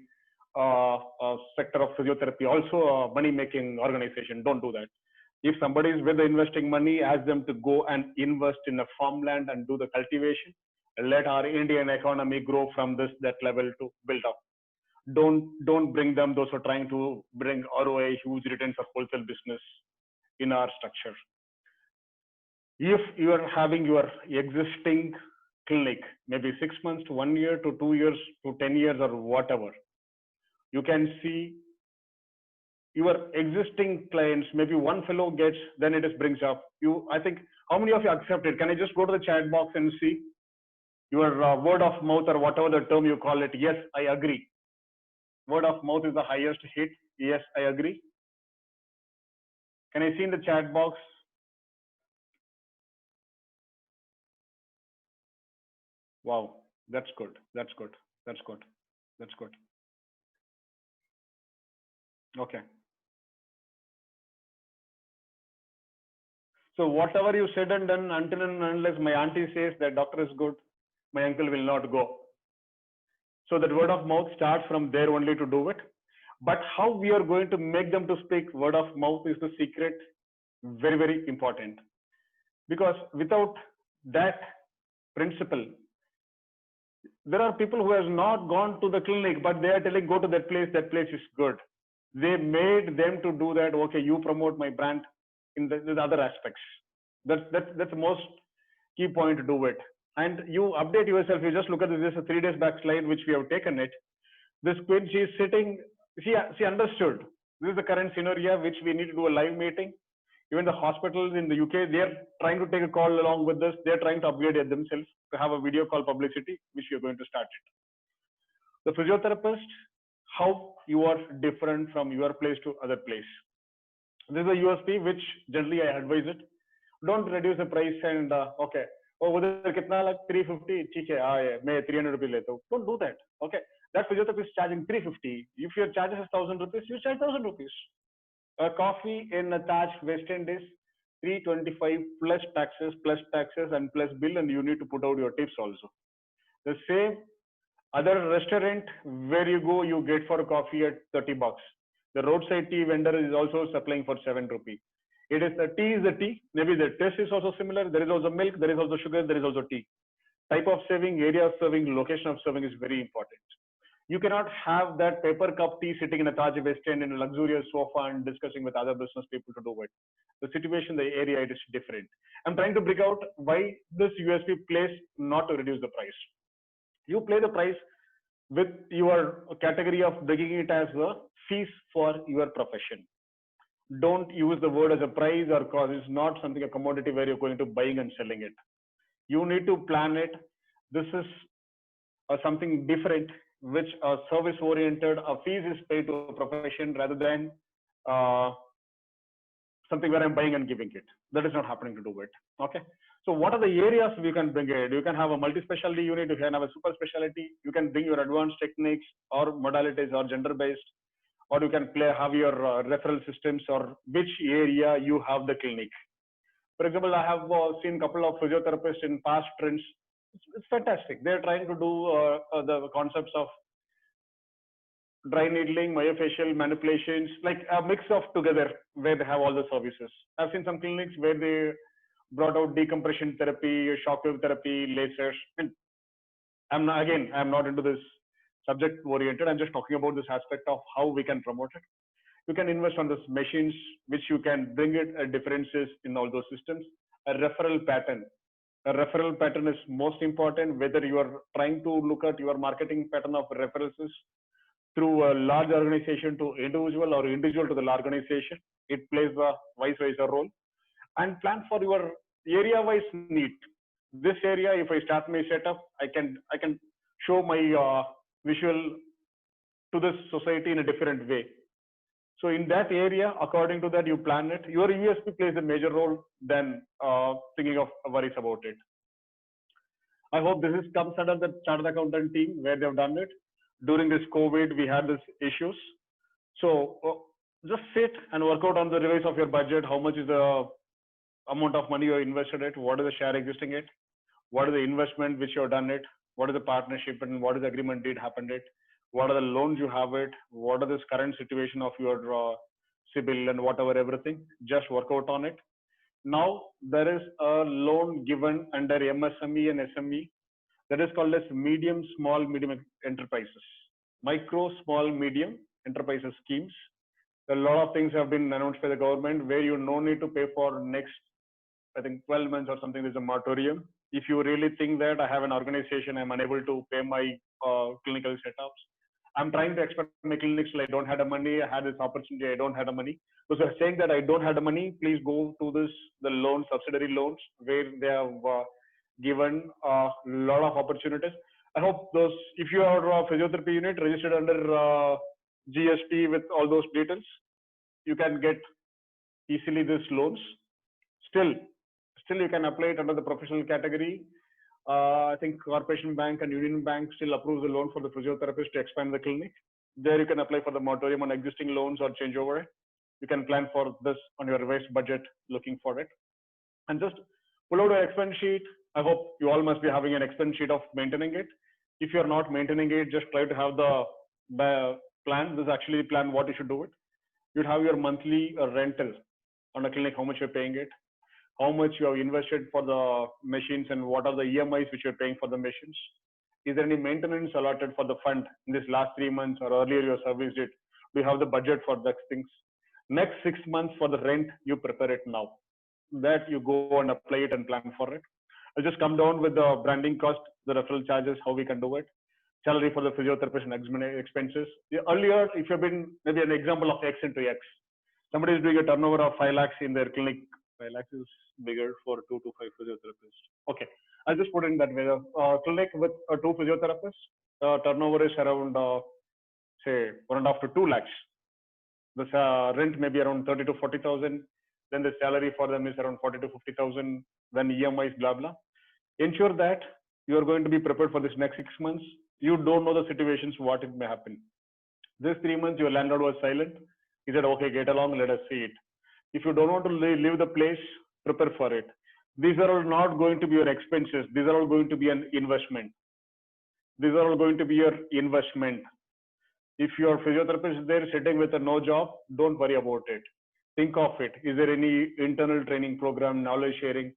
a sector of physiotherapy, also a money-making organization. Don't do that. If somebody is with investing money, ask them to go and invest in a farmland and do the cultivation. Let our Indian economy grow from that level to build up. Don't bring them those who are trying to bring ROI, huge returns of wholesale business in our structure. If you are having your existing clinic, maybe 6 months to 1 year to 2 years to 10 years or whatever, you can see your existing clients, maybe 1 fellow gets, then it just brings up you. I think, how many of you accepted? Can I just go to the chat box and see your word of mouth or whatever the term you call it? Yes, I agree. Word of mouth is the highest hit. Yes, I agree. Can I see in the chat box? Wow, that's good. That's good. That's good. That's good. Okay. So whatever you said and done, until and unless my auntie says that doctor is good, my uncle will not go. So that word of mouth starts from there only to do it. But how we are going to make them to speak word of mouth is the secret. Very, very important. Because without that principle, there are people who have not gone to the clinic, but they are telling, go to that place is good. They made them to do that. Okay, you promote my brand in the other aspects. That's the most key point to do it. And you update yourself. You just look at this 3 days back slide, which we have taken it. This queen, she is sitting, she understood. This is the current scenario, which we need to do a live meeting. Even the hospitals in the UK, they are trying to take a call along with this. They are trying to upgrade it themselves to have a video call publicity, which we are going to start it. The physiotherapist, how you are different from your place to other place. This is a USP, which generally I advise it. Don't reduce the price and okay, oh, उधर कितना लग 350, ठीक है, हाँ, मैं 300 rupees लेता हूँ. Don't do that. Okay, that physiotherapist is charging 350. If your charges is 1,000 rupees, you charge 1,000 rupees. A coffee in a Taj West End is 325 plus taxes and plus bill, and you need to put out your tips also. The same other restaurant where you go, you get for a coffee at 30 bucks. The roadside tea vendor is also supplying for 7 rupees. It is the tea is the tea. Maybe the taste is also similar. There is also milk, there is also sugar, there is also tea. Type of serving, area of serving, location of serving is very important. You cannot have that paper cup tea sitting in a Taj West End in a luxurious sofa and discussing with other business people to do it. The situation, the area, it is different. I'm trying to bring out why this USP plays not to reduce the price. You play the price with your category of bringing it as a fees for your profession. Don't use the word as a price or cost. It's not something a commodity where you're going to buying and selling it. You need to plan it. This is something different, which a service oriented, a fees is paid to a profession rather than something where I'm buying and giving it. That is not happening to do it. Okay. So what are the areas we can bring it? You can have a multi-specialty unit. You can have a super specialty. You can bring your advanced techniques or modalities or gender based, or you can have your referral systems or which area you have the clinic. For example, I have seen a couple of physiotherapists in past trends. It's fantastic. They're trying to do the concepts of dry needling, myofascial manipulations, like a mix of together where they have all the services. I've seen some clinics where they brought out decompression therapy, shockwave therapy, lasers. And I'm not into this subject oriented. I'm just talking about this aspect of how we can promote it. You can invest on those machines, which you can bring it differences in all those systems. A referral pattern. A referral pattern is most important, whether you are trying to look at your marketing pattern of referrals through a large organization to individual or individual to the large organization. It plays a vice versa role. And plan for your area wise need. This area, if I start my setup, I can show my visual to this society in a different way. So in that area, according to that, you plan it. Your USP plays a major role than thinking of worries about it. I hope this comes under the chartered accountant team where they've done it. During this COVID, we had these issues. So just sit and work out on the revise of your budget. How much is the amount of money you invested it? What is the share existing it? What is the investment which you have done it? What is the partnership and what is the agreement did happen it? What are the loans you have it? What are this current situation of your CIBIL and whatever, everything? Just work out on it. Now there is a loan given under MSME and SME that is called as medium, small, medium enterprises, micro, small, medium enterprises schemes. A lot of things have been announced by the government where you no need to pay for next, I think 12 months or something. There's a moratorium. If you really think that I have an organization, I'm unable to pay my clinical setups. I'm trying to expand my clinics till I don't have the money. I had this opportunity, I don't have the money. So they're saying that I don't have the money, please go to the loan, subsidiary loans, where they have given a lot of opportunities. I hope those, if you are a physiotherapy unit registered under GST with all those details, you can get easily these loans. Still you can apply it under the professional category. I think Corporation Bank and Union Bank still approves the loan for the physiotherapist to expand the clinic. There you can apply for the moratorium on existing loans or change over it. You can plan for this on your revised budget looking for it. And just pull out an expense sheet. I hope you all must be having an expense sheet of maintaining it. If you're not maintaining it, just try to have the plan. This is actually plan what you should do it. You'd have your monthly rental on a clinic, how much you're paying it, how much you have invested for the machines, and what are the EMIs which you're paying for the machines. Is there any maintenance allotted for the fund in this last 3 months or earlier you serviced it? Do you have the budget for those things? Next 6 months for the rent, you prepare it now. That you go and apply it and plan for it. I'll just come down with the branding cost, the referral charges, how we can do it. Salary for the physiotherapist and expenses. Earlier, if you've been maybe an example of X into X, somebody is doing a turnover of 5 lakhs in their clinic. 5 lakhs is bigger for 2 to 5 physiotherapists. Okay, I'll just put it in that way. Clinic with 2 physiotherapists, turnover is around say 1.5 to 2 lakhs. The rent may be around 30 to 40,000. Then the salary for them is around 40 to 50,000. Then EMIs, blah blah. Ensure that you are going to be prepared for this next 6 months. You don't know the situations what it may happen. This 3 months your landlord was silent. He said, okay, get along, let us see it. If you don't want to leave the place, prepare for it. These are all not going to be your expenses. These are all going to be an investment. These are all going to be your investment. If your physiotherapist is there sitting with a no job, don't worry about it. Think of it. Is there any internal training program, knowledge sharing?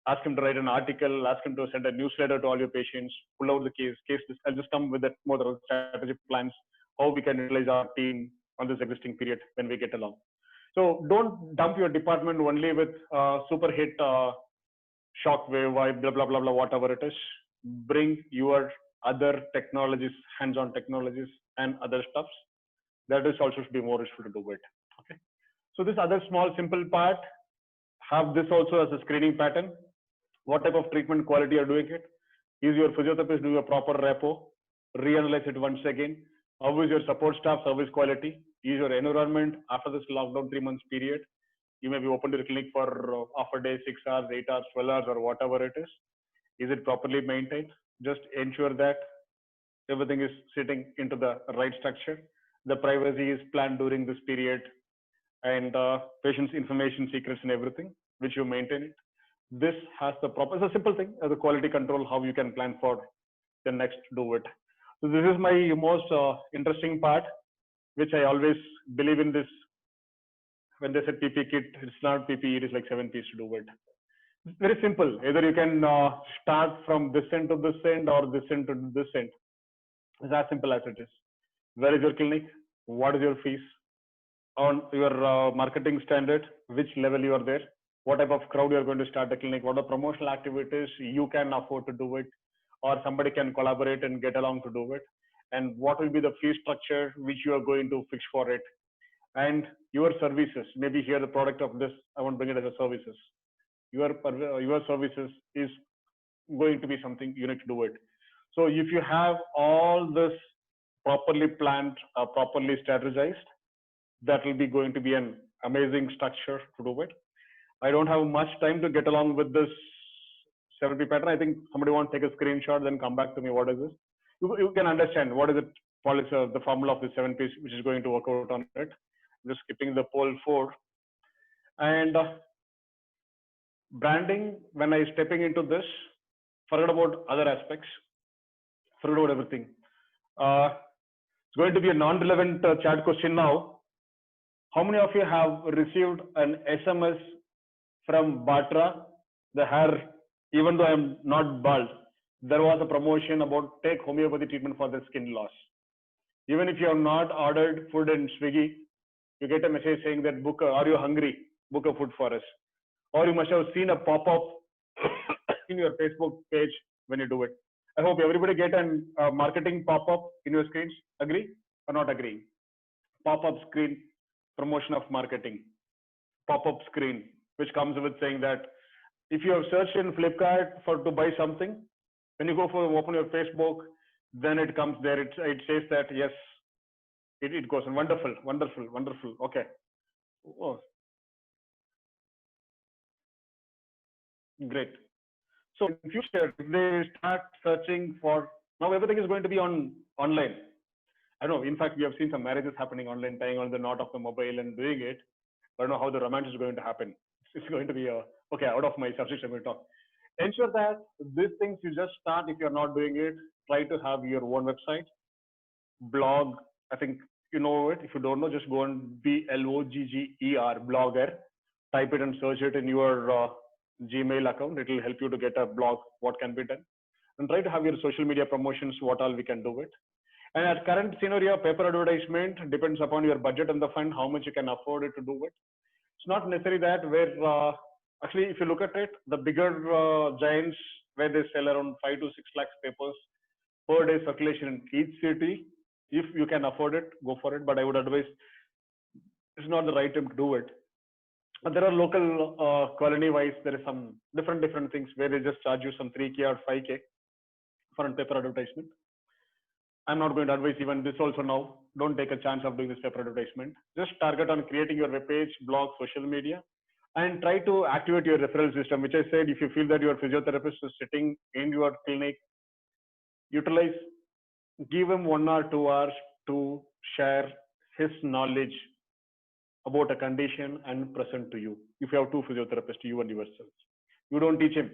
Ask him to write an article, ask him to send a newsletter to all your patients, pull out the case. I'll just come with that more strategic plans, how we can utilize our team on this existing period when we get along. So don't dump your department only with super hit shockwave, blah, blah, blah, blah, whatever it is. Bring your other technologies, hands-on technologies and other stuffs. That is also should be more useful to do it. Okay. So this other small simple part, have this also as a screening pattern. What type of treatment quality are doing it? Is your physiotherapist doing a proper repo? Reanalyze it once again. How is your support staff service quality? Is your environment after this lockdown 3 months period? You may be open to the clinic for half a day, 6 hours, 8 hours, 12 hours, or whatever it is. Is it properly maintained? Just ensure that everything is sitting into the right structure. the privacy is planned during this period, and patient's information secrets and everything, which you maintain it. This has the proper, it's a simple thing, as a quality control, how you can plan for the next do it. So this is my most interesting part, which I always believe in this. When they said PP kit, it's not PP, it is like 7 P's to do it. It's very simple. Either you can start from this end to this end or this end to this end. It's as simple as it is. Where is your clinic? What is your fees? On your marketing standard, which level you are there? What type of crowd you are going to start the clinic? What are promotional activities you can afford to do it? Or somebody can collaborate and get along to do it? And what will be the fee structure which you are going to fix for it? And your services, maybe here the product of this, I won't bring it as a services. Your services is going to be something you need to do it. So if you have all this properly planned, properly strategized, that will be going to be an amazing structure to do it. I don't have much time to get along with this 7P pattern. I think somebody want to take a screenshot, then come back to me. What is this? You can understand what is it, policy, the formula of the 7Ps, which is going to work out on it. Just skipping the poll 4. And branding, when I stepping into this, forget about other aspects, forget about everything. It's going to be a non-relevant chat question now. How many of you have received an SMS from Batra, the hair, even though I'm not bald, there was a promotion about take homeopathy treatment for the skin loss. Even if you have not ordered food in Swiggy, you get a message saying that book, are you hungry? Book a food for us. Or you must have seen a pop-up in your Facebook page when you do it. I hope everybody get a marketing pop-up in your screens. Agree or not agree? Pop-up screen, promotion of marketing. Pop-up screen, which comes with saying that if you have searched in Flipkart to buy something, when you go for open your Facebook, then it comes there. It says that yes, it goes on. Wonderful, wonderful, wonderful. Okay. Oh. Great. So in future, if they start searching for, now everything is going to be online. I know, in fact, we have seen some marriages happening online, tying on the knot of the mobile and doing it. I don't know how the romance is going to happen. It's going to be okay, out of my subject, I will talk. Ensure that these things you just start. If you're not doing it, try to have your own website, blog. I think you know it. If you don't know, just go on BLOGGER, blogger, type it and search it in your Gmail account. It will help you to get a blog, what can be done. And try to have your social media promotions, what all we can do it. And at current scenario, paper advertisement depends upon your budget and the fund, how much you can afford it to do it. It's not necessary that where, actually, if you look at it, the bigger giants, where they sell around 5 to 6 lakhs papers per day circulation in each city, if you can afford it, go for it. But I would advise it's not the right time to do it. But there are local colony wise, there is some different things where they just charge you some 3K or 5K for a paper advertisement. I'm not going to advise even this also now. Don't take a chance of doing this paper advertisement. Just target on creating your web page, blog, social media, and try to activate your referral system, which I said, if you feel that your physiotherapist is sitting in your clinic, utilize, give him 1 or 2 hours to share his knowledge about a condition and present to you. If you have 2 physiotherapists, you and yourself, you don't teach him.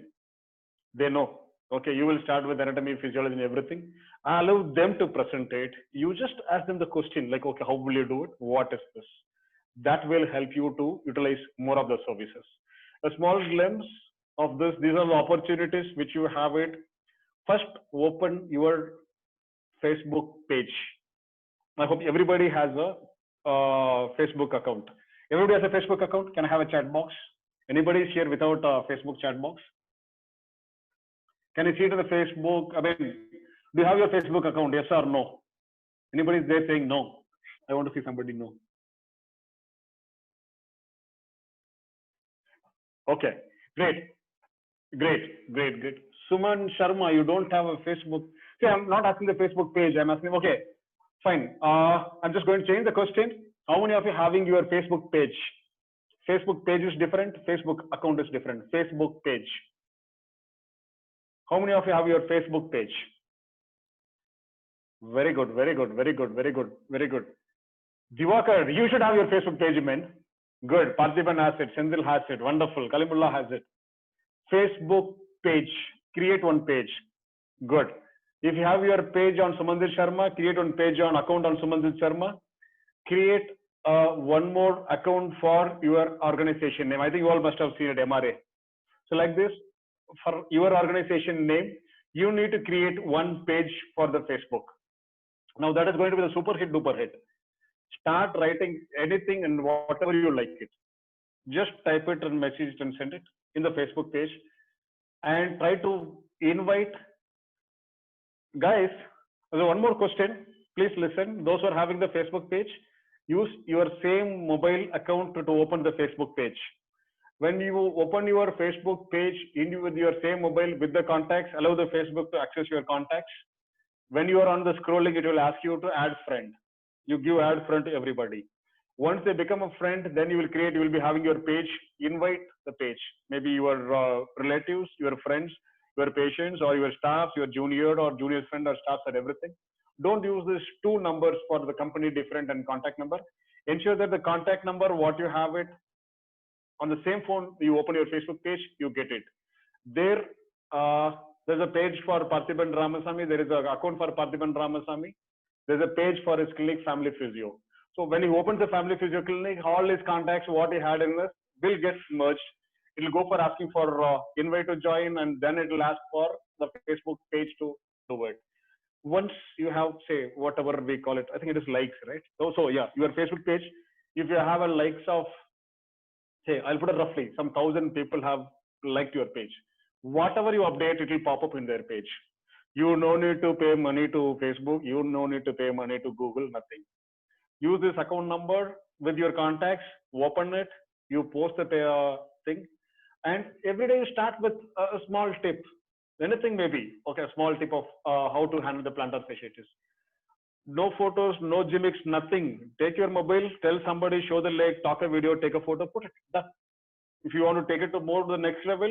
They know. Okay, you will start with anatomy, physiology, and everything. Allow them to present it. You just ask them the question, like, okay, how will you do it? What is this? That will help you to utilize more of the services. A small glimpse of this. These are the opportunities which you have it. First, open your Facebook page. I hope everybody has a Facebook account. Everybody has a Facebook account. Can I have a chat box? Anybody is here without a Facebook chat box? Can you see it in the Facebook? I mean, do you have your Facebook account? Yes or no? Anybody is there saying no? I want to see somebody no. Okay, great. Suman Sharma, you don't have a Facebook. See, I'm not asking the Facebook page. I'm asking, okay, fine. I'm just going to change the question. How many of you having your Facebook page? Facebook page is different. Facebook account is different. Facebook page. How many of you have your Facebook page? Very good. Divakar, you should have your Facebook page, man. Good. Parthiban has it. Senthil has it. Wonderful. Kalimullah has it. Facebook page. Create one page. Good. If you have your page on Sumanjit Sharma, create one page on account on Sumanjit Sharma. Create one more account for your organization name. I think you all must have seen it, MRA. So like this, for your organization name, you need to create one page for the Facebook. Now that is going to be the super hit, duper hit. Start writing anything and whatever you like it. Just type it and message it and send it in the Facebook page, and try to invite guys. There's one more question. Please listen. Those who are having the Facebook page, use your same mobile account to open the Facebook page. When you open your Facebook page with your same mobile with the contacts, allow the Facebook to access your contacts. When you are on the scrolling, it will ask you to add friend. You give add friend to everybody. Once they become a friend, then you will be having your page, invite the page. Maybe your relatives, your friends, your patients, or your staff, your junior or junior friend or staff and everything. Don't use these two numbers for the company different and contact number. Ensure that the contact number, what you have it on the same phone, you open your Facebook page, you get it. There's a page for Parthiban Ramasamy. There is an account for Parthiban Ramasamy. There's a page for his clinic, Family Physio. So when he opens the Family Physio clinic, all his contacts, what he had in this, will get merged. It will go for asking for invite to join, and then it will ask for the Facebook page to do it. Once you have, say, whatever we call it, I think it is likes, right? So yeah, your Facebook page, if you have a likes of, say, I'll put it roughly, some 1,000 people have liked your page. Whatever you update, it will pop up in their page. You no need to pay money to Facebook. You no need to pay money to Google, nothing. Use this account number with your contacts, open it, you post the thing, and every day you start with a small tip. Anything maybe, okay, a small tip of how to handle the plantar fasciitis. No photos, no gimmicks, nothing. Take your mobile, tell somebody, show the leg, talk a video, take a photo, put it, done. If you want to take it to more to the next level,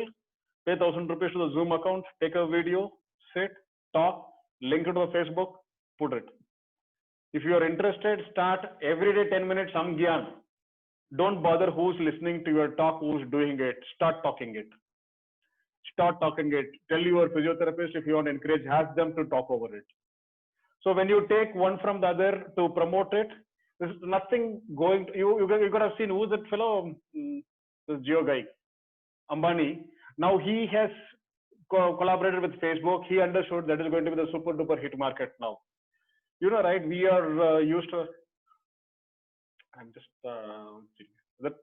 pay 1,000 rupees to the Zoom account, take a video, sit, talk, link it to the Facebook, put it. If you are interested, start every day 10 minutes, some gyan. Don't bother who's listening to your talk, who's doing it. Start talking it. Start talking it. Tell your physiotherapist, if you want to encourage, ask them to talk over it. So when you take one from the other to promote it, there's nothing going to, you could have seen, who's that fellow, this Jio guy, Ambani. Now he has collaborated with Facebook. He understood that is going to be the super duper hit market now. You know, right? We are used to, I'm just, that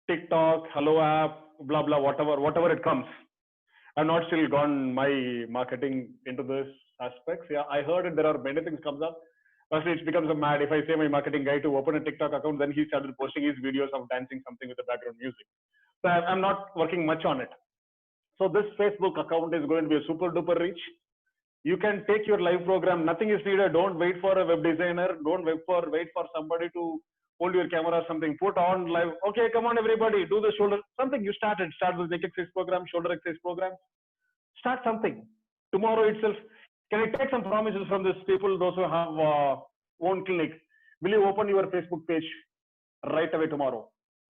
TikTok, Hello app, blah, blah, whatever it comes. I've not still gone my marketing into this aspects. Yeah, I heard it. There are many things comes up. Firstly, it becomes a mad. If I say my marketing guy to open a TikTok account, then he started posting his videos of dancing something with the background music. So I'm not working much on it. So this Facebook account is going to be a super duper reach. You can take your live program. Nothing is needed. Don't wait for a web designer. Don't wait for somebody to hold your camera or something. Put on live. Okay, come on everybody, do the shoulder. Something you started. Start with neck exercise program, shoulder exercise program. Start something. Tomorrow itself. Can I take some promises from these people, those who have own clinic? Will you open your Facebook page right away tomorrow?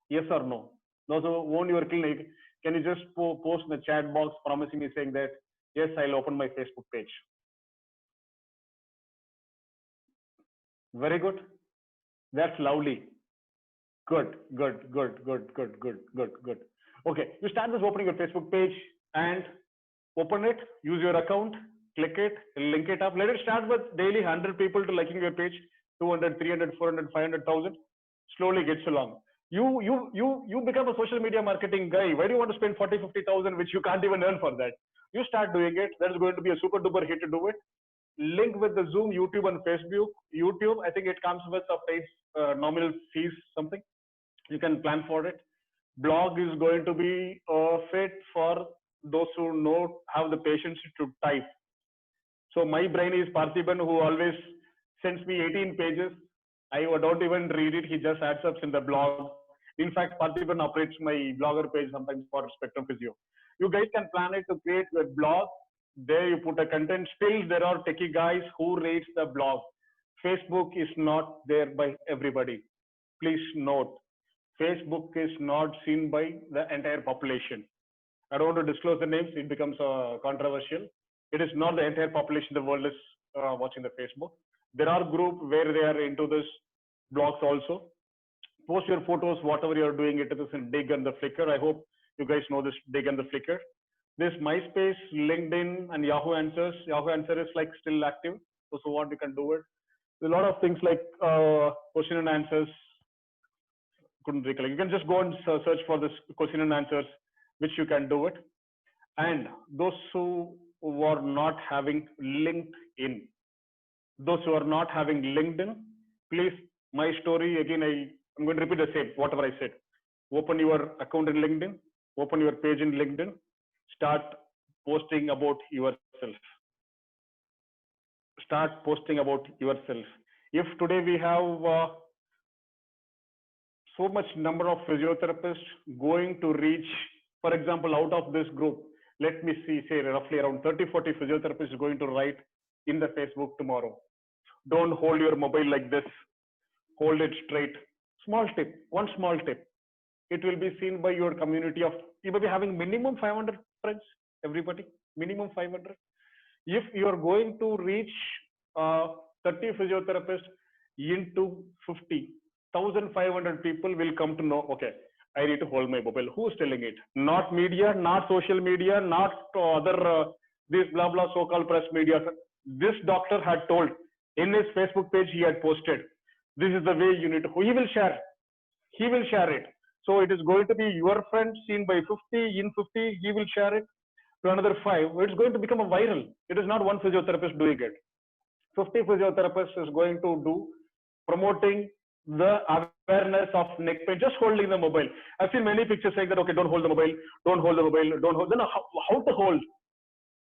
Yes or no? Those who own your clinic, can you just post in the chat box promising me saying that, yes, I'll open my Facebook page. Very good. That's lovely. Good. Okay, you start this opening your Facebook page and open it, use your account, click it, link it up. Let it start with daily 100 people to liking your page, 200, 300, 400, 500,000. Slowly gets along. You become a social media marketing guy. Why do you want to spend 40, 50,000, which you can't even earn for that? You start doing it. That is going to be a super duper hit to do it. Link with the Zoom, YouTube, and Facebook. YouTube, I think it comes with a paid nominal fees, something. You can plan for it. Blog is going to be fit for those who have the patience to type. So my brain is Parthiban, who always sends me 18 pages. I don't even read it. He just adds up in the blog. In fact, Parthiban operates my blogger page sometimes for Spectrum Physio. You guys can plan it to create a blog. There you put a content. Still, there are techie guys who rates the blog. Facebook is not there by everybody. Please note, Facebook is not seen by the entire population. I don't want to disclose the names, it becomes controversial. It is not the entire population the world is watching the Facebook. There are groups where they are into this blogs also. Post your photos, whatever you're doing, it is in Digg and the Flickr. I hope you guys know this Digg and the Flickr. This MySpace, LinkedIn, and Yahoo Answers. Yahoo Answer is like still active. So what you can do it. There's a lot of things like question and answers. Couldn't recollect. You can just go and search for this question and answers, which you can do it. And those who are not having LinkedIn, those who are not having LinkedIn, please, my story again, I'm going to repeat the same, whatever I said. Open your account in LinkedIn, open your page in LinkedIn, start posting about yourself. Start posting about yourself. If today we have so much number of physiotherapists going to reach, for example, out of this group, let me see, say roughly around 30-40 physiotherapists going to write in the Facebook tomorrow. Don't hold your mobile like this. Hold it straight. Small tip, one small tip. It will be seen by your community of, you may be having minimum 500 friends, everybody, minimum 500. If you are going to reach 30 physiotherapists into 50, 1,500 people will come to know, okay, I need to hold my mobile. Who's telling it? Not media, not social media, not other, this blah, blah, so-called press media. This doctor had told in his Facebook page, he had posted, this is the way you need to, he will share. He will share it. So it is going to be your friend seen by 50, in 50, he will share it to another 5. It's going to become a viral. It is not one physiotherapist doing it. 50 physiotherapists is going to do promoting the awareness of neck pain, just holding the mobile. I've seen many pictures saying that, okay, don't hold the mobile, don't hold the mobile, don't hold. Then how to hold?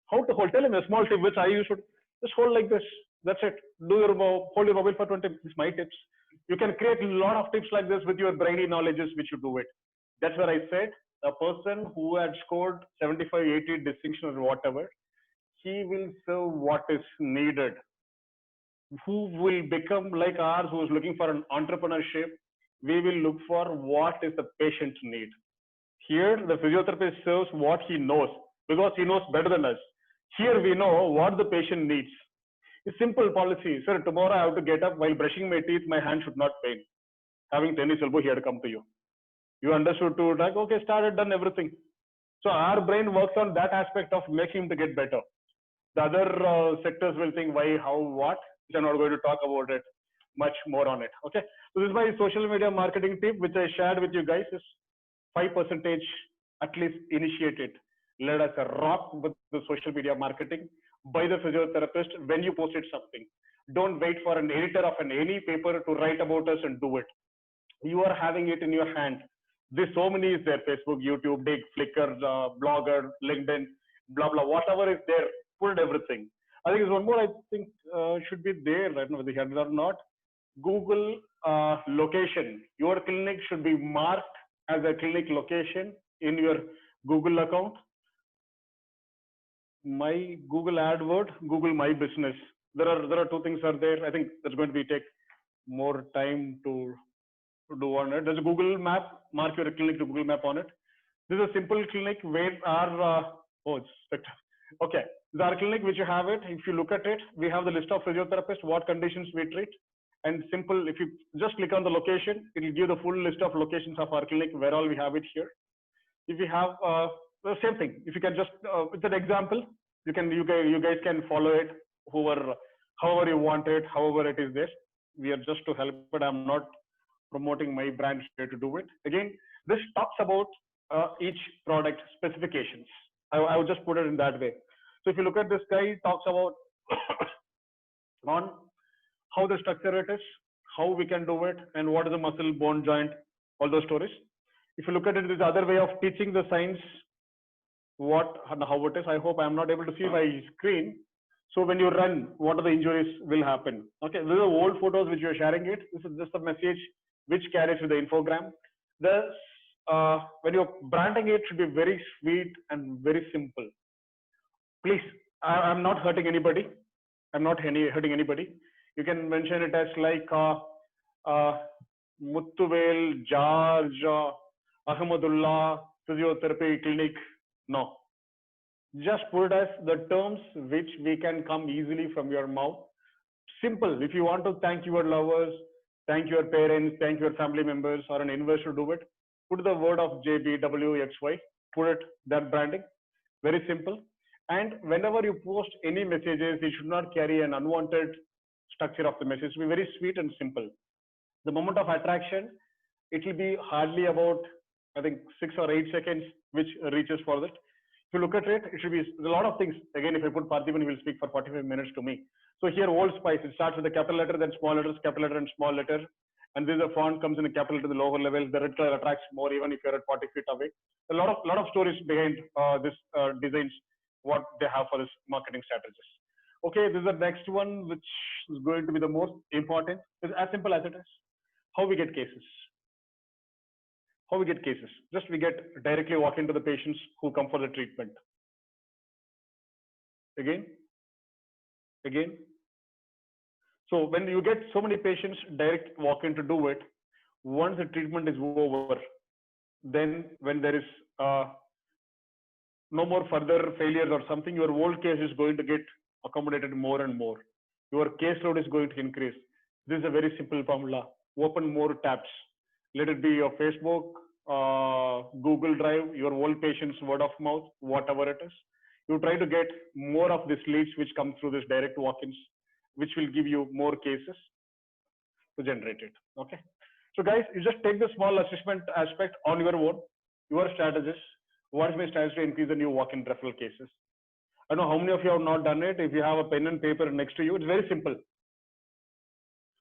How to hold? Tell him a small tip which I use. Just hold like this. That's it. Do your hold your mobile for 20 minutes. This is my tips. You can create a lot of tips like this with your brainy knowledges, which you do it. That's where I said a person who had scored 75, 80 distinction or whatever, he will serve what is needed. Who will become like ours, who is looking for an entrepreneurship, we will look for what is the patient need. Here, the physiotherapist serves what he knows because he knows better than us. Here, we know what the patient needs. A simple policy. Sir, tomorrow I have to get up while brushing my teeth, my hand should not pain. Having tennis elbow, he had to come to you. You understood to like, okay, started, done everything. So our brain works on that aspect of making him to get better. The other sectors will think why, how, what. Which I'm not going to talk about it much more on it. Okay. So this is my social media marketing tip, which I shared with you guys, is 5% at least initiated. Let us rock with the social media marketing by the physiotherapist when you posted something. Don't wait for an editor of any paper to write about us and do it. You are having it in your hand. There's so many is there: Facebook, YouTube, Digg, Flickr, Blogger, LinkedIn, blah, blah, whatever is there, put everything. I think there's one more I think should be there. I don't know whether they have it or not. Google location. Your clinic should be marked as a clinic location in your Google account. My Google AdWord, Google My Business. There are two things are there. I think that's going to be take more time to do on it. There's a Google Map. Mark your clinic to Google Map on it. This is a simple clinic where our okay. This is our clinic which you have it. If you look at it, we have the list of physiotherapists, what conditions we treat, and simple. If you just click on the location, it will give the full list of locations of our clinic where all we have it here. If you have the same thing, if you can just it's an example, you guys can follow it, however you want it, however it is there. We are just to help, but I'm not promoting my brand here to do it. Again, this talks about each product specifications. I would just put it in that way. So if you look at this guy, he talks about on how the structure it is, how we can do it, and what is the muscle, bone, joint, all those stories. If you look at it, there's other way of teaching the science, what and how it is. I hope I'm not able to see my screen. So when you run, what are the injuries will happen? Okay, these are old photos which you're sharing it. This is just a message which carries with the infogram. When you're branding it, should be very sweet and very simple. Please, I'm not hurting anybody. I'm not hurting anybody. You can mention it as like Muttuvel, George, Ahmadullah, Physiotherapy Clinic. No. Just put as the terms which we can come easily from your mouth. Simple. If you want to thank your lovers, thank your parents, thank your family members, or an investor, do it. Put the word of JBWXY. Put it that branding. Very simple. And whenever you post any messages, it should not carry an unwanted structure of the message. It should be very sweet and simple. The moment of attraction, it will be hardly about, I think, 6 or 8 seconds, which reaches for that. If you look at it, it should be a lot of things. Again, if I put Parthiban, he will speak for 45 minutes to me. So here, Old Spice, it starts with a capital letter, then small letters, capital letter, and small letter. And this is a font comes in a capital to the lower level. The red color attracts more, even if you're at 40 feet away. A lot of stories behind this designs, what they have for this marketing strategies. Okay, this is the next one, which is going to be the most important. It's as simple as it is. How we get cases. How we get cases. Just we get directly walk into the patients who come for the treatment. Again. So when you get so many patients direct walk in to do it, once the treatment is over, then when there is no more further failures or something, your whole case is going to get accommodated more and more. Your caseload is going to increase. This is a very simple formula. Open more tabs. Let it be your Facebook, Google Drive, your whole patient's word of mouth, whatever it is. You try to get more of these leads which come through this direct walk-ins, which will give you more cases to generate it. Okay. So guys, you just take the small assessment aspect on your own, your strategies. What is my strategy to increase the new walk-in referral cases? I know how many of you have not done it. If you have a pen and paper next to you, it's very simple.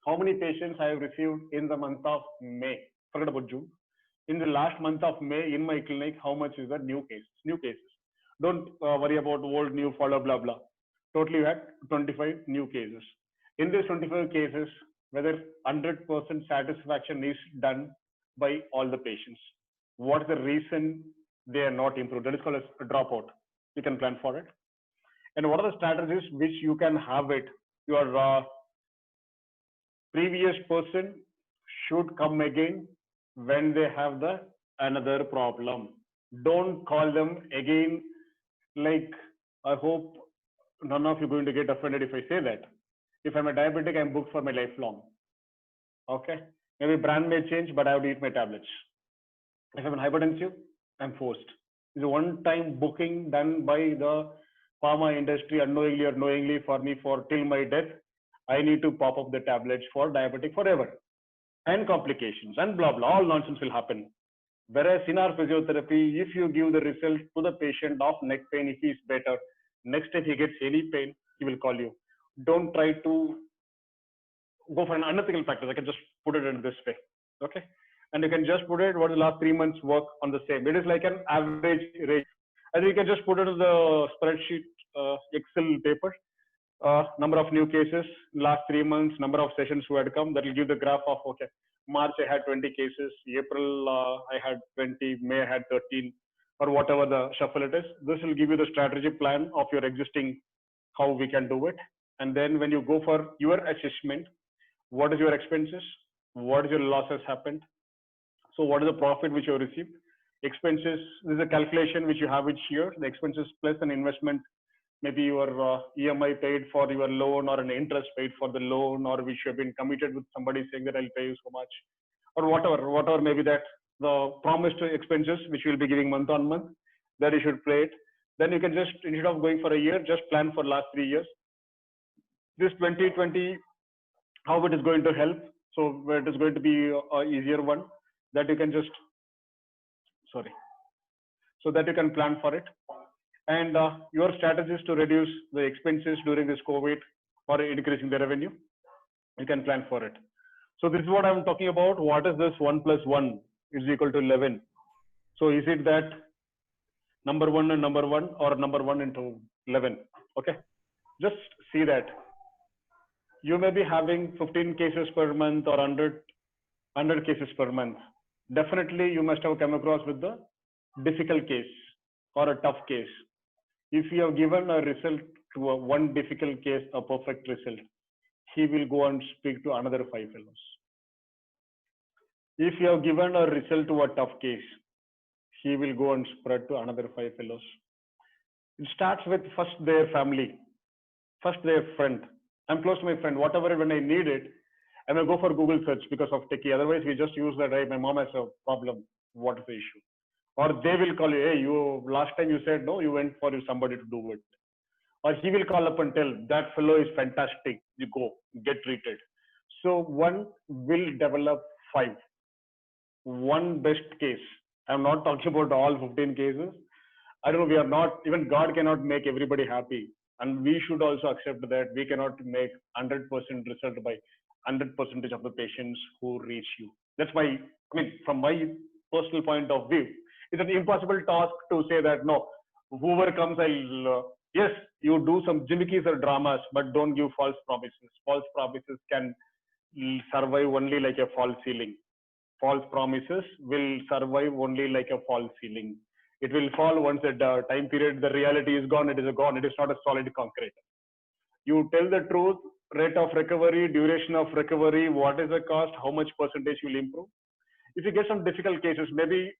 How many patients I have received in the month of May? Forget about June. In the last month of May in my clinic, how much is the new cases? New cases. Don't worry about old, new, follow, blah, blah. Totally you had 25 new cases. In these 25 cases, whether 100% satisfaction is done by all the patients. What's the reason they are not improved? That is called a dropout. You can plan for it. And what are the strategies which you can have it? Your previous person should come again when they have the another problem. Don't call them again. Like, I hope none of you are going to get offended if I say that. If I'm a diabetic, I'm booked for my lifelong. Okay. Maybe brand may change, but I have to eat my tablets. If I'm hypertensive, I'm forced. It's a one-time booking done by the pharma industry unknowingly or knowingly for me for till my death. I need to pop up the tablets for diabetic forever. And complications and blah, blah, all nonsense will happen. Whereas in our physiotherapy, if you give the result to the patient of neck pain, if he is better, next time he gets any pain, he will call you. Don't try to go for an unethical practice. I can just put it in this way. Okay. And you can just put it what the last 3 months work on the same. It is like an average rate. And you can just put it in the spreadsheet, Excel paper. Number of new cases, last 3 months, number of sessions who had come, that will give the graph of, okay, March I had 20 cases, April I had 20, May I had 13, or whatever the shuffle it is. This will give you the strategy plan of your existing, how we can do it. And then when you go for your assessment, what is your expenses? What is your losses happened? So what is the profit which you have received? Expenses, this is a calculation which you have each year, the expenses plus an investment. Maybe your EMI paid for your loan or an interest paid for the loan, or which you have been committed with somebody saying that I'll pay you so much, or whatever maybe that the promised expenses which you'll be giving month on month, that you should play it. Then you can just, instead of going for a year, just plan for last 3 years. This 2020, how it is going to help. So it is going to be a easier one that you can just, so that you can plan for it. And your strategies to reduce the expenses during this COVID or increasing the revenue, you can plan for it. So this is what I'm talking about. What is this 1 + 1 is equal to 11? So is it that number 1 and number 1, or number 1 into 11? Okay. Just see that. You may be having 15 cases per month or 100 cases per month. Definitely you must have come across with the difficult case or a tough case. If you have given a result to one difficult case, a perfect result, he will go and speak to another 5 fellows. If you have given a result to a tough case, he will go and spread to another 5 fellows. It starts with first their family, first their friend. I'm close to my friend. Whatever, when I need it, I may go for Google search because of techie. Otherwise, we just use that. Hey, my mom has a problem. What is the issue? Or they will call you. Hey, you last time you said no. You went for somebody to do it. Or he will call up and tell that fellow is fantastic. You go get treated. So one will develop 5. One best case. I'm not talking about all 15 cases. I don't know. We are not, even God cannot make everybody happy. And we should also accept that we cannot make 100% result by 100% of the patients who reach you. That's my, I mean, from my personal point of view, it's an impossible task to say that, no, whoever comes, I'll, yes, you do some gimmicks or dramas, but don't give false promises. False promises can survive only like a false ceiling. False promises will survive only like a false ceiling. It will fall once at the time period, the reality is gone, it is gone, it is not a solid concrete. You tell the truth, rate of recovery, duration of recovery, what is the cost, how much percentage will improve. If you get some difficult cases, maybe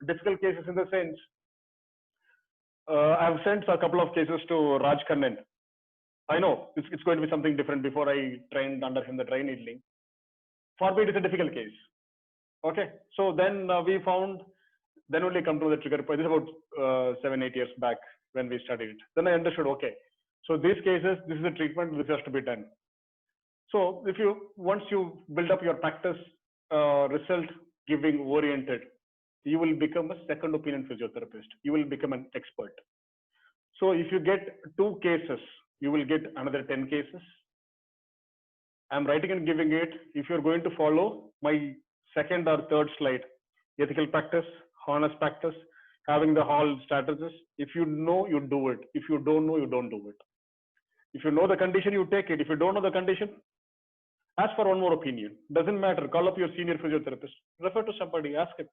difficult cases in the sense, I've sent a couple of cases to Raj Kannan. I know it's going to be something different. Before I trained under him the dry needling. For me, it is a difficult case. Okay, so then we found, then only come to the trigger point. This is about 7-8 years back when we studied it. Then I understood, okay, so these cases, this is a treatment which has to be done. So if you, once you build up your practice result giving oriented, you will become a second opinion physiotherapist. You will become an expert. So if you get 2 cases, you will get another 10 cases. I'm writing and giving it. If you're going to follow my second or third slide, ethical practice, honest practice, having the whole strategies. If you know, you do it. If you don't know, you don't do it. If you know the condition, you take it. If you don't know the condition, ask for one more opinion. Doesn't matter. Call up your senior physiotherapist. Refer to somebody. Ask him.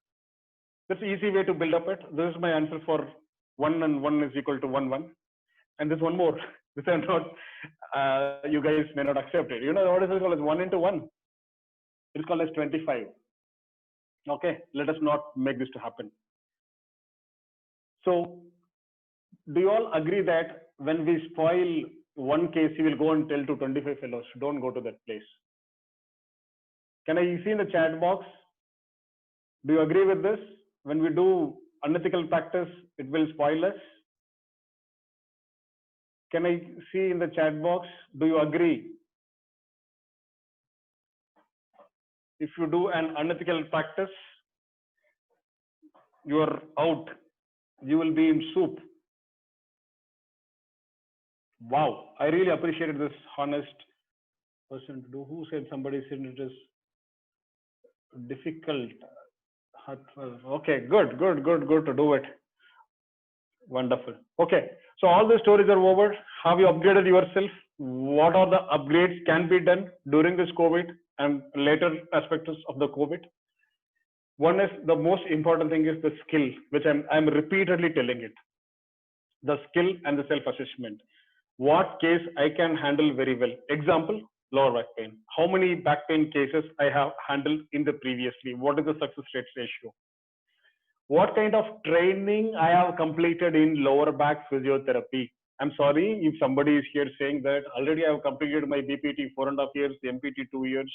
That's the easy way to build up it. This is my answer for 1 and 1 is equal to 1, 1. And there's one more. This is not, you guys may not accept it. You know what is it called as 1 into 1? It's called as 25. Okay, let us not make this to happen. So, do you all agree that when we spoil one case, you will go and tell to 25 fellows, don't go to that place? Can I see in the chat box? Do you agree with this? When we do unethical practice, it will spoil us. Can I see in the chat box? Do you agree? If you do an unethical practice, you are out. You will be in soup. Wow, I really appreciated this honest person to do. Who said somebody said it is difficult? Okay, good to do it. Wonderful. Okay, so all the stories are over. Have you upgraded yourself? What are the upgrades can be done during this COVID and later aspects of the COVID? One is the most important thing is the skill, which I'm repeatedly telling it. The skill and the self-assessment. What case I can handle very well. Example, lower back pain. How many back pain cases I have handled in the previously? What is the success rate ratio? What kind of training I have completed in lower back physiotherapy? I'm sorry if somebody is here saying that already I have completed my BPT 4.5 years, MPT 2 years.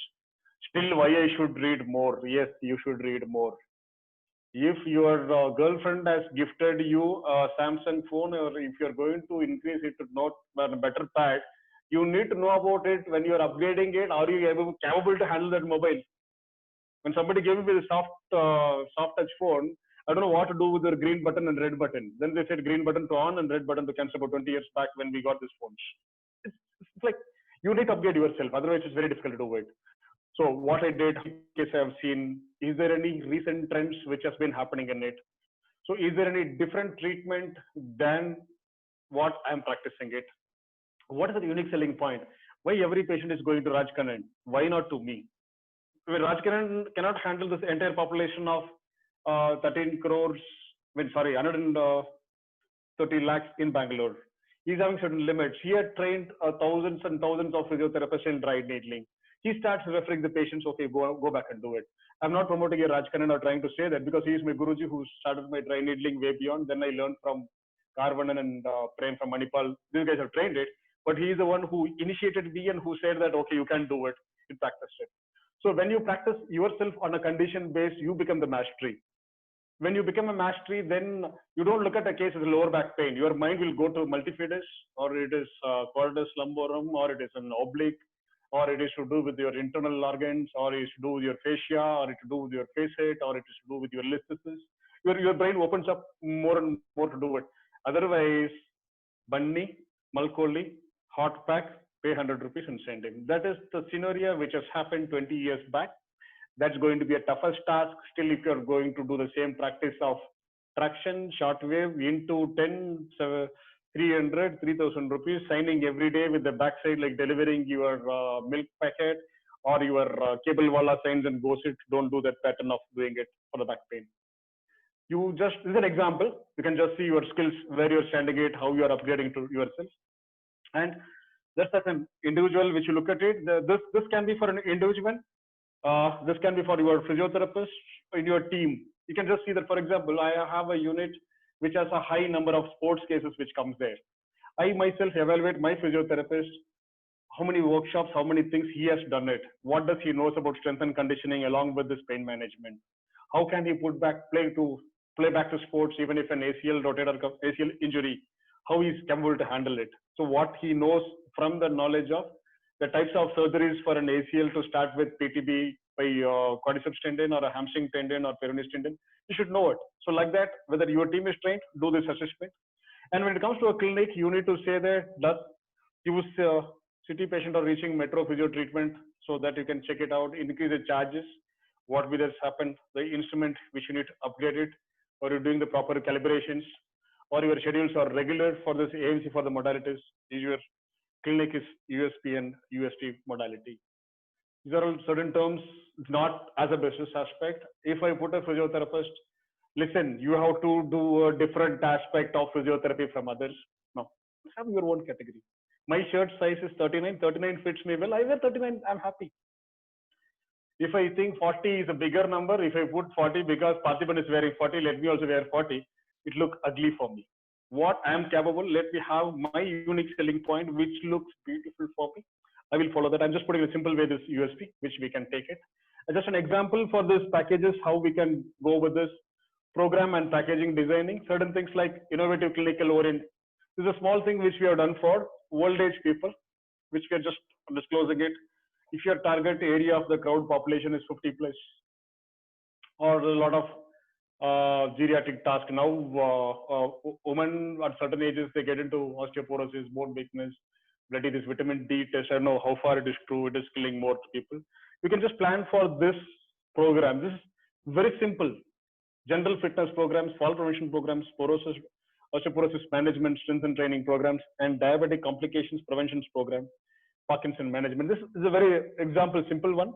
Still, why I should read more? Yes, you should read more. If your girlfriend has gifted you a Samsung phone, or if you're going to increase it to not a better pad, you need to know about it. When you're upgrading it, are you capable to handle that mobile? When somebody gave me the soft touch phone, I don't know what to do with the green button and red button. Then they said green button to on and red button to cancel about 20 years back when we got this phone. It's like you need to upgrade yourself. Otherwise, it's very difficult to do it. So what I did, case I have seen, is there any recent trends which has been happening in it? So is there any different treatment than what I'm practicing it? What is the unique selling point? Why every patient is going to Raj Kannan? Why not to me? Raj Kannan cannot handle this entire population of 13 crores, 130 lakhs in Bangalore. He's having certain limits. He had trained thousands and thousands of physiotherapists in dry needling. He starts referring the patients, okay, go back and do it. I'm not promoting a Rajkaran or trying to say that, because he is my Guruji who started my dry needling way beyond. Then I learned from Karvanan and Prem from Manipal. These guys have trained it, but he is the one who initiated me and who said that, okay, you can do it. You practiced it. So when you practice yourself on a condition base, you become the mastery. When you become a mastery, then you don't look at a case as a lower back pain. Your mind will go to multifidus, or it is quadratus lumborum, or it is an oblique, or it is to do with your internal organs, or it is to do with your fascia, or it is to do with your facet, or it is to do with your listhesis. Your brain opens up more and more to do it. Otherwise, Bunny, Malkoli, hot pack, pay 100 rupees and send him. That is the scenario which has happened 20 years back. That's going to be a toughest task. Still, if you're going to do the same practice of traction, shortwave into 10, 300, 3,000 rupees, signing every day with the backside, like delivering your milk packet or your cable wala signs and goes it. Don't do that pattern of doing it for the back pain. You just, this is an example. You can just see your skills, where you're standing it, how you are upgrading to yourself. And just as an individual, which you look at it, this can be for an individual. This can be for your physiotherapist in your team. You can just see that, for example, I have a unit which has a high number of sports cases which comes there. I myself evaluate my physiotherapist, how many workshops, how many things he has done it. What does he knows about strength and conditioning along with this pain management? How can he play back to sports even if an ACL rotator cuff ACL injury? How he is capable to handle it? So what he knows from the knowledge of the types of surgeries for an ACL to start with PTB by quadriceps tendon or a hamstring tendon or peroneus tendon, you should know it. So like that, whether your team is trained, do this assessment. And when it comes to a clinic, you need to say that does use city patient or reaching metro physio treatment so that you can check it out, increase the charges, what will has happened, the instrument which you need to upgrade it, or you're doing the proper calibrations, or your schedules are regular for this AMC for the modalities. Is your clinic is USP and UST modality. These are all certain terms, not as a business aspect. If I put a physiotherapist, listen, you have to do a different aspect of physiotherapy from others. No, have your own category. My shirt size is 39. 39 fits me well. I wear 39. I'm happy. If I think 40 is a bigger number, if I put 40 because Parthiban is wearing 40, let me also wear 40. It looks ugly for me. What I am capable, let me have my unique selling point, which looks beautiful for me. I will follow that. I'm just putting a simple way this USP, which we can take it. Just an example for this packages, how we can go with this program and packaging designing. Certain things like innovative clinical orient. This is a small thing which we have done for old age people, which we are just disclosing it. If your target area of the crowd population is 50 plus, or a lot of geriatric task now, women at certain ages, they get into osteoporosis, bone weakness, bloody this vitamin D test. I don't know how far it is true. It is killing more people. You can just plan for this program. This is very simple. General fitness programs, fall prevention programs, osteoporosis management, strength and training programs, and diabetic complications prevention program, Parkinson management. This is a very example, simple one.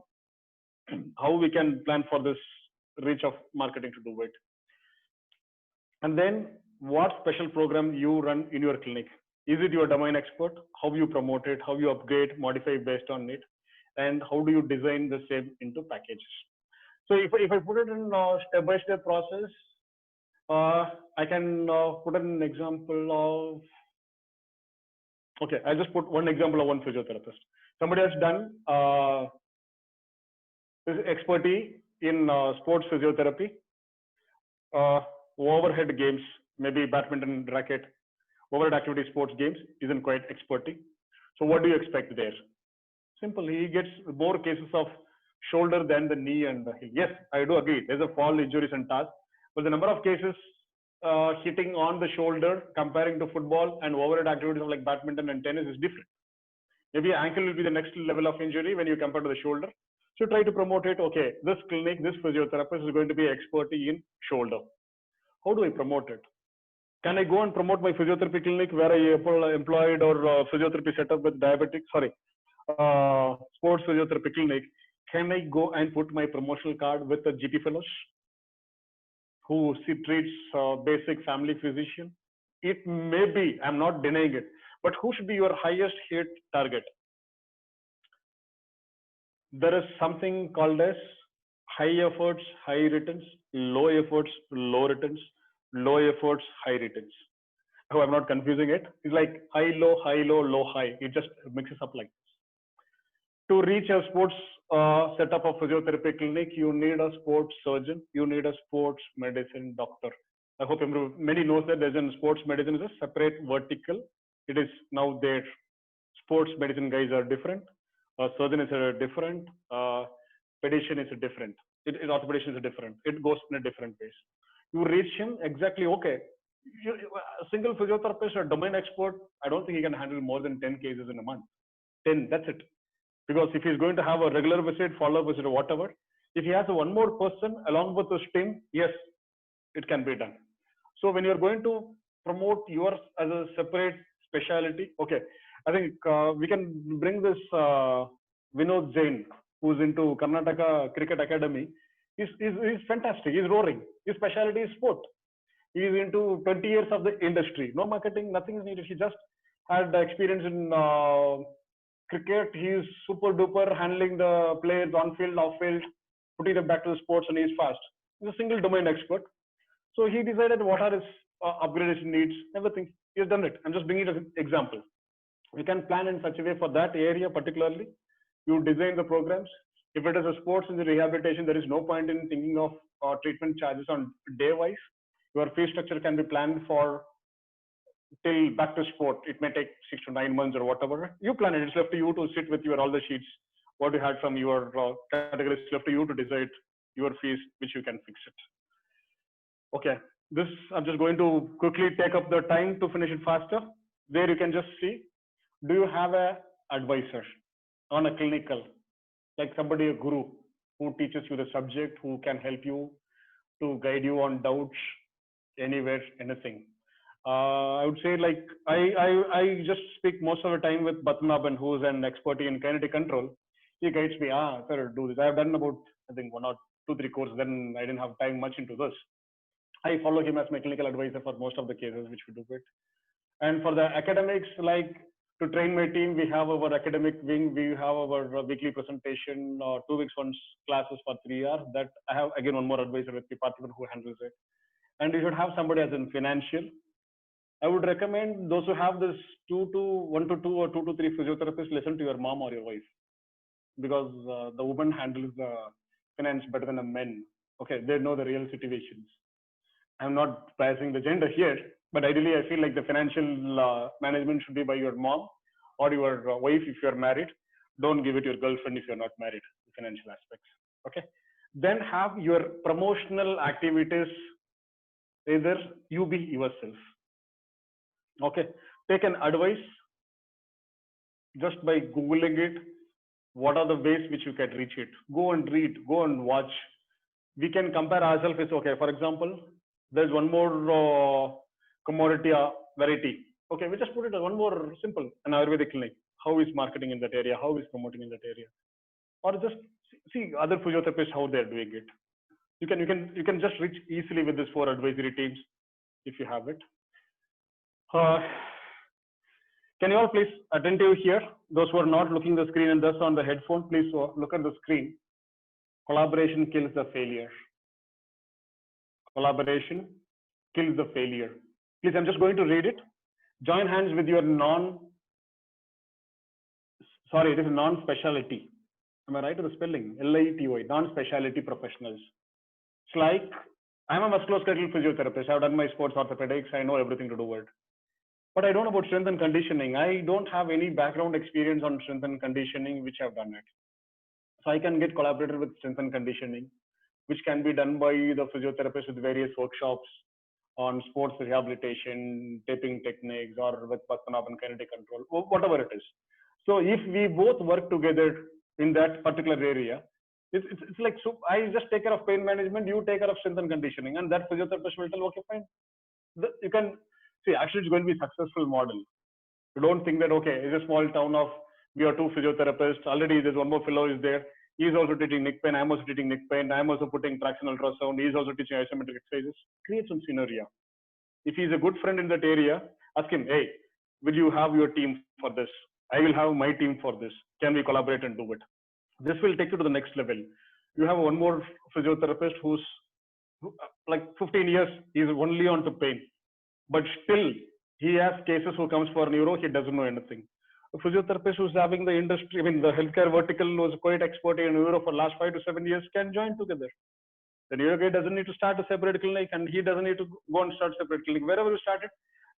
How we can plan for this reach of marketing to do it. And then what special program you run in your clinic? Is it your domain expert? How you promote it? How you upgrade, modify based on it? And how do you design the same into packages? So if I put it in a step-by-step process, I can put an example of, okay, I'll just put one example of one physiotherapist. Somebody has done expertise in sports physiotherapy, overhead games, maybe badminton, racket, overhead activity sports games isn't quite expertise. So what do you expect there? Simple, he gets more cases of shoulder than the knee and the heel. Yes, I do agree. There's a fall injuries and tasks, but the number of cases hitting on the shoulder comparing to football and overhead activities like badminton and tennis is different. Maybe ankle will be the next level of injury when you compare to the shoulder. So try to promote it. Okay, this clinic, this physiotherapist is going to be expertise in shoulder. How do I promote it? Can I go and promote my physiotherapy clinic where I employed or physiotherapy setup with sports physiotherapy clinic? Can I go and put my promotional card with the GP fellows who treats basic family physician? It may be, I'm not denying it. But who should be your highest hit target? There is something called as high efforts, high returns, low efforts, low returns, low efforts, high returns. Oh, I'm not confusing it. It's like high, low, low, high. It just mixes up like this. To reach a sports setup of physiotherapy clinic, you need a sports surgeon, you need a sports medicine doctor. I hope many knows that there's a sports medicine is a separate vertical. It is now there. Sports medicine guys are different. Surgeon is a different. Pediatrician is a different. Orthopedician is a different. It goes in a different ways. You reach him exactly. Okay, a single physiotherapist or domain expert, I don't think he can handle more than 10 cases in a month. 10, that's it. Because if he's going to have a regular visit, follow-up visit, or whatever, if he has one more person along with his team, yes, it can be done. So when you're going to promote yours as a separate specialty, okay, I think we can bring this Vinod Jain, who's into Karnataka Cricket Academy. He's fantastic. He's roaring. His specialty is sport. He's into 20 years of the industry. No marketing, nothing is needed. He just had experience in cricket. He's super duper handling the players on field, off field, putting them back to the sports, and he's fast. He's a single domain expert. So he decided what are his upgradation needs, everything. He has done it. I'm just bringing it as an example. We can plan in such a way for that area particularly. You design the programs. If it is a sports and the rehabilitation, there is no point in thinking of treatment charges on day wise. Your fee structure can be planned for till back to sport. It may take 6 to 9 months or whatever. You plan it. It's left to you to sit with your all the sheets. What you had from your categories, it's left to you to decide your fees, which you can fix it. Okay. This I'm just going to quickly take up the time to finish it faster. There you can just see. Do you have a advisor on a clinical, like somebody, a guru, who teaches you the subject, who can help you to guide you on doubts, anywhere, anything? I would say like I just speak most of the time with Batnaban, who's an expert in kinetic control. He guides me, sir, do this. I've done about, I think 1 or 2, 3 courses, then I didn't have time much into this. I follow him as my clinical advisor for most of the cases which we do it. And for the academics, like to train my team, we have our academic wing, we have our weekly presentation, 2 weeks once classes for 3 hours. That I have again one more advisor with department who handles it. And you should have somebody as in financial. I would recommend those who have this 1 to 2 or 2 to 3 physiotherapists, listen to your mom or your wife, because the woman handles the finance better than the men. Okay, they know the real situations. I'm not biasing the gender here, but ideally I feel like the financial management should be by your mom or your wife if you're married. Don't give it to your girlfriend if you're not married, the financial aspects. Okay. Then have your promotional activities, either you be yourself. Okay. Take an advice just by Googling it. What are the ways which you can reach it? Go and read, go and watch. We can compare ourselves. It's okay. For example, there's one more commodity variety. Okay, we just put it as one more simple, an Ayurvedic clinic. How is marketing in that area? How is promoting in that area? Or just see other physiotherapists how they're doing it. You can just reach easily with these 4 advisory teams if you have it. Can you all please attentive here? Those who are not looking at the screen and just on the headphone, please look at the screen. Collaboration kills the failure. Collaboration kills the failure. Please, I'm just going to read it. Join hands with your it is a non-specialty. Am I right with the spelling? LITY, non-specialty professionals. It's like, I'm a musculoskeletal physiotherapist. I've done my sports orthopedics. I know everything to do it. But I don't know about strength and conditioning. I don't have any background experience on strength and conditioning, which I've done it. So I can get collaborated with strength and conditioning, which can be done by the physiotherapist with various workshops on sports rehabilitation, taping techniques, or with Padmanabhan kinetic control, whatever it is. So if we both work together in that particular area, it's like, so I just take care of pain management, you take care of strength and conditioning, and that physiotherapist will tell, okay, fine. You can see, actually, it's going to be a successful model. You don't think that, okay, it's a small town of, we are 2 physiotherapists, already there's one more fellow is there. He's also teaching neck pain. I'm also teaching neck pain. I'm also putting traction ultrasound. He's also teaching isometric exercises. Create some scenario. If he's a good friend in that area, ask him, hey, will you have your team for this? I will have my team for this. Can we collaborate and do it? This will take you to the next level. You have one more physiotherapist who's like 15 years, he's only on to pain, but still he has cases who comes for neuro, he doesn't know anything. A physiotherapist who's having the industry, I mean, the healthcare vertical, was quite expert in neuro for last 5 to 7 years, can join together. The neuro guy doesn't need to start a separate clinic, and he doesn't need to go and start separate clinic. Wherever you started,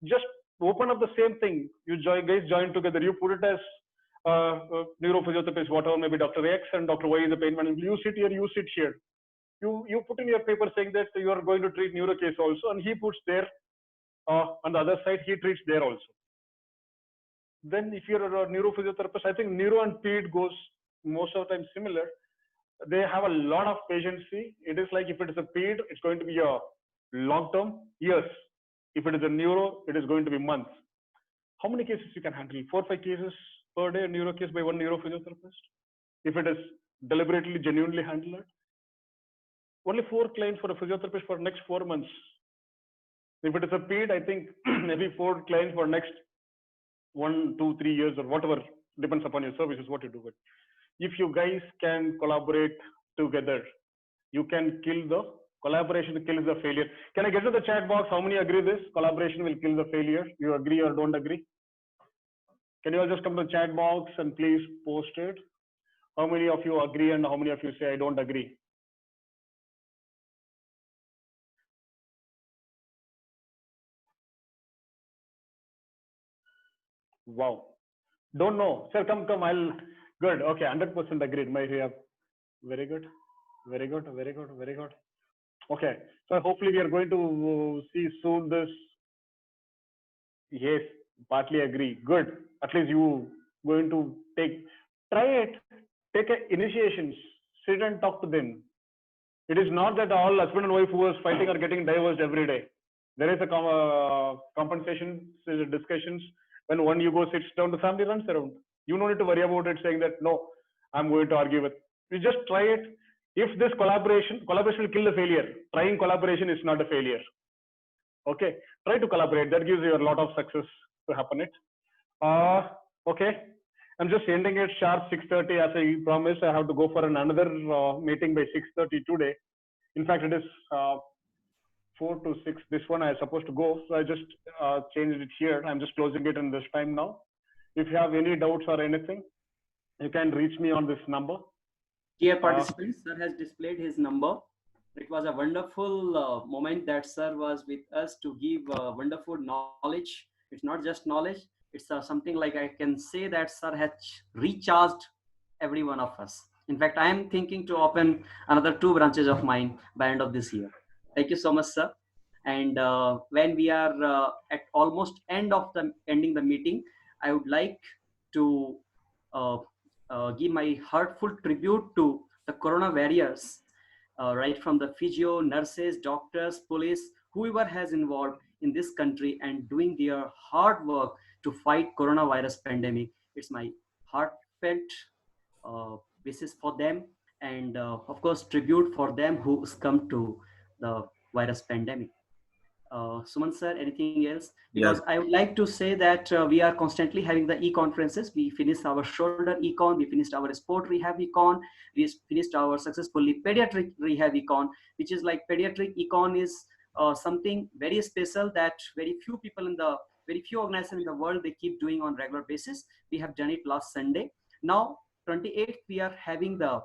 just open up the same thing. You guys join together. You put it as neurophysiotherapist, whatever, maybe Dr. X and Dr. Y is a pain management. You sit here, you sit here. You put in your paper saying that you are going to treat neuro case also, and he puts there on the other side, he treats there also. Then if you're a neurophysiotherapist, I think neuro and ped goes most of the time similar. They have a lot of patiency. It is like if it is a ped, it's going to be a long term, years. If it is a neuro, it is going to be months. How many cases you can handle? 4 or 5 cases per day, a neuro case by one neurophysiotherapist. If it is deliberately, genuinely handled. Only 4 clients for a physiotherapist for next 4 months. If it is a paid, I think maybe 4 clients for next 1, 2, 3 years or whatever, depends upon your services, what you do it. If you guys can collaborate together, you can kill the collaboration, kills the failure. Can I get to the chat box? How many agree this? Collaboration will kill the failure. You agree or don't agree? Can you all just come to the chat box and please post it? How many of you agree and how many of you say I don't agree? Wow. Don't know. Sir, come. I'll. Good. Okay. 100% agreed. My have. Very good. Very good. Very good. Very good. Okay. So hopefully we are going to see soon this. Yes. Partly agree. Good. At least you going to try it. Take initiations. Sit and talk to them. It is not that all husband and wife who are fighting are getting divorced every day. There is a compensation discussions. When one you go sits down, the family runs around. You don't need to worry about it saying that, no, I'm going to argue with. You just try it. If this collaboration will kill the failure. Trying collaboration is not a failure. Okay. Try to collaborate. That gives you a lot of success to happen it. Okay. I'm just ending it sharp 6:30 as I promised. I have to go for another meeting by 6:30 today. In fact, it is 4 to 6. This one I supposed to go, so I just changed it here. I'm just closing it in this time now. If you have any doubts or anything, you can reach me on this number. Dear participants, sir has displayed his number. It was a wonderful moment that sir was with us to give wonderful knowledge. It's not just knowledge. It's something like I can say that sir has recharged every one of us. In fact, I am thinking to open another 2 branches of mine by end of this year. Thank you so much, sir. And when we are at almost ending the meeting, I would like to give my heartfelt tribute to the corona warriors, right from the physio, nurses, doctors, police, whoever has involved in this country and doing their hard work to fight coronavirus pandemic. It's my heartfelt wishes for them, and of course tribute for them who succumbed to the virus pandemic. Suman sir, anything else? Because I would like to say that we are constantly having the e-conferences. We finished our shoulder econ, we finished our sport rehab econ, we finished our successfully pediatric rehab econ, which is like pediatric econ is something very special that very few organizations in the world, they keep doing on regular basis. We have done it last Sunday. Now 28th we are having the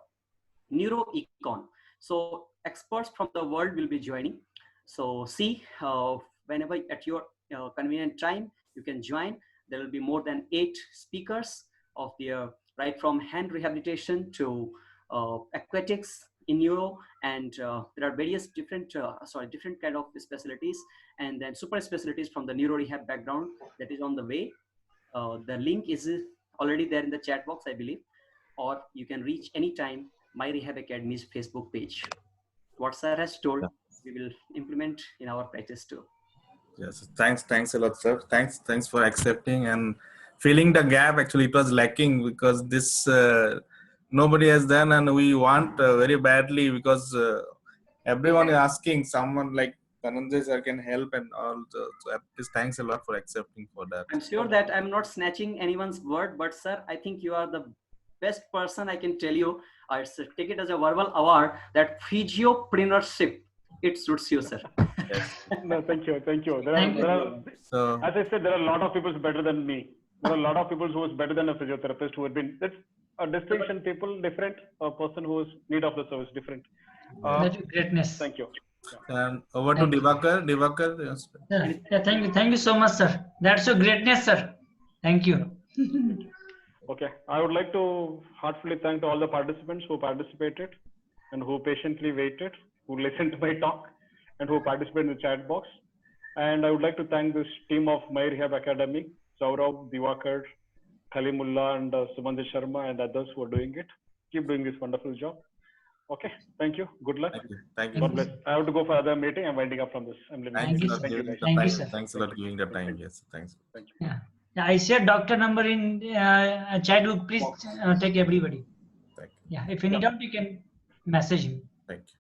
neuro econ. So experts from the world will be joining. So see, whenever at your convenient time, you can join. There will be more than 8 speakers of their, right from hand rehabilitation to aquatics in neuro, and there are various different kind of specialties, and then super specialties from the neuro rehab background that is on the way. The link is already there in the chat box, I believe, or you can reach anytime My Rehab Academy's Facebook page. What sir has told, we will implement in our practice too. Yes, thanks a lot, sir. Thanks for accepting and filling the gap. Actually, it was lacking because this nobody has done, and we want very badly because everyone is asking. Someone like Dhananjay sir can help and all. So please thanks a lot for accepting for that. I'm sure that I'm not snatching anyone's word, but sir, I think you are the best person. I can tell you. Take it as a verbal award that physiopreneurship. It suits you, sir. Yes. No, thank you. So As I said, there are a lot of people better than me. There are a lot of people who is better than a physiotherapist who have been. That's a distinction. People different. A person who is need of the service different. That's greatness. Thank you. and over to Thank you. Divakar. Divakar, yes. Yeah, thank you so much, sir. That's your greatness, sir. Thank you. Okay, I would like to heartfully thank all the participants who participated and who patiently waited, who listened to my talk, and who participated in the chat box. And I would like to thank this team of My Rehab Academy, Saurabh, Divakar, Kalimullah, and Sumandit Sharma, and others who are doing it. Keep doing this wonderful job. Okay, thank you. Good luck. Thank you. Thank you. God bless. I have to go for other meeting. I'm winding up from this. I'm leaving. Thanks a Thank you, lot sir. giving the Thank you, time. sir. Thanks a lot giving the time. Yes, thanks. Thank you. Yeah, I share doctor number in chat group. Please take everybody. Thank you. Yeah, if any doubt, you can message me. Thank you.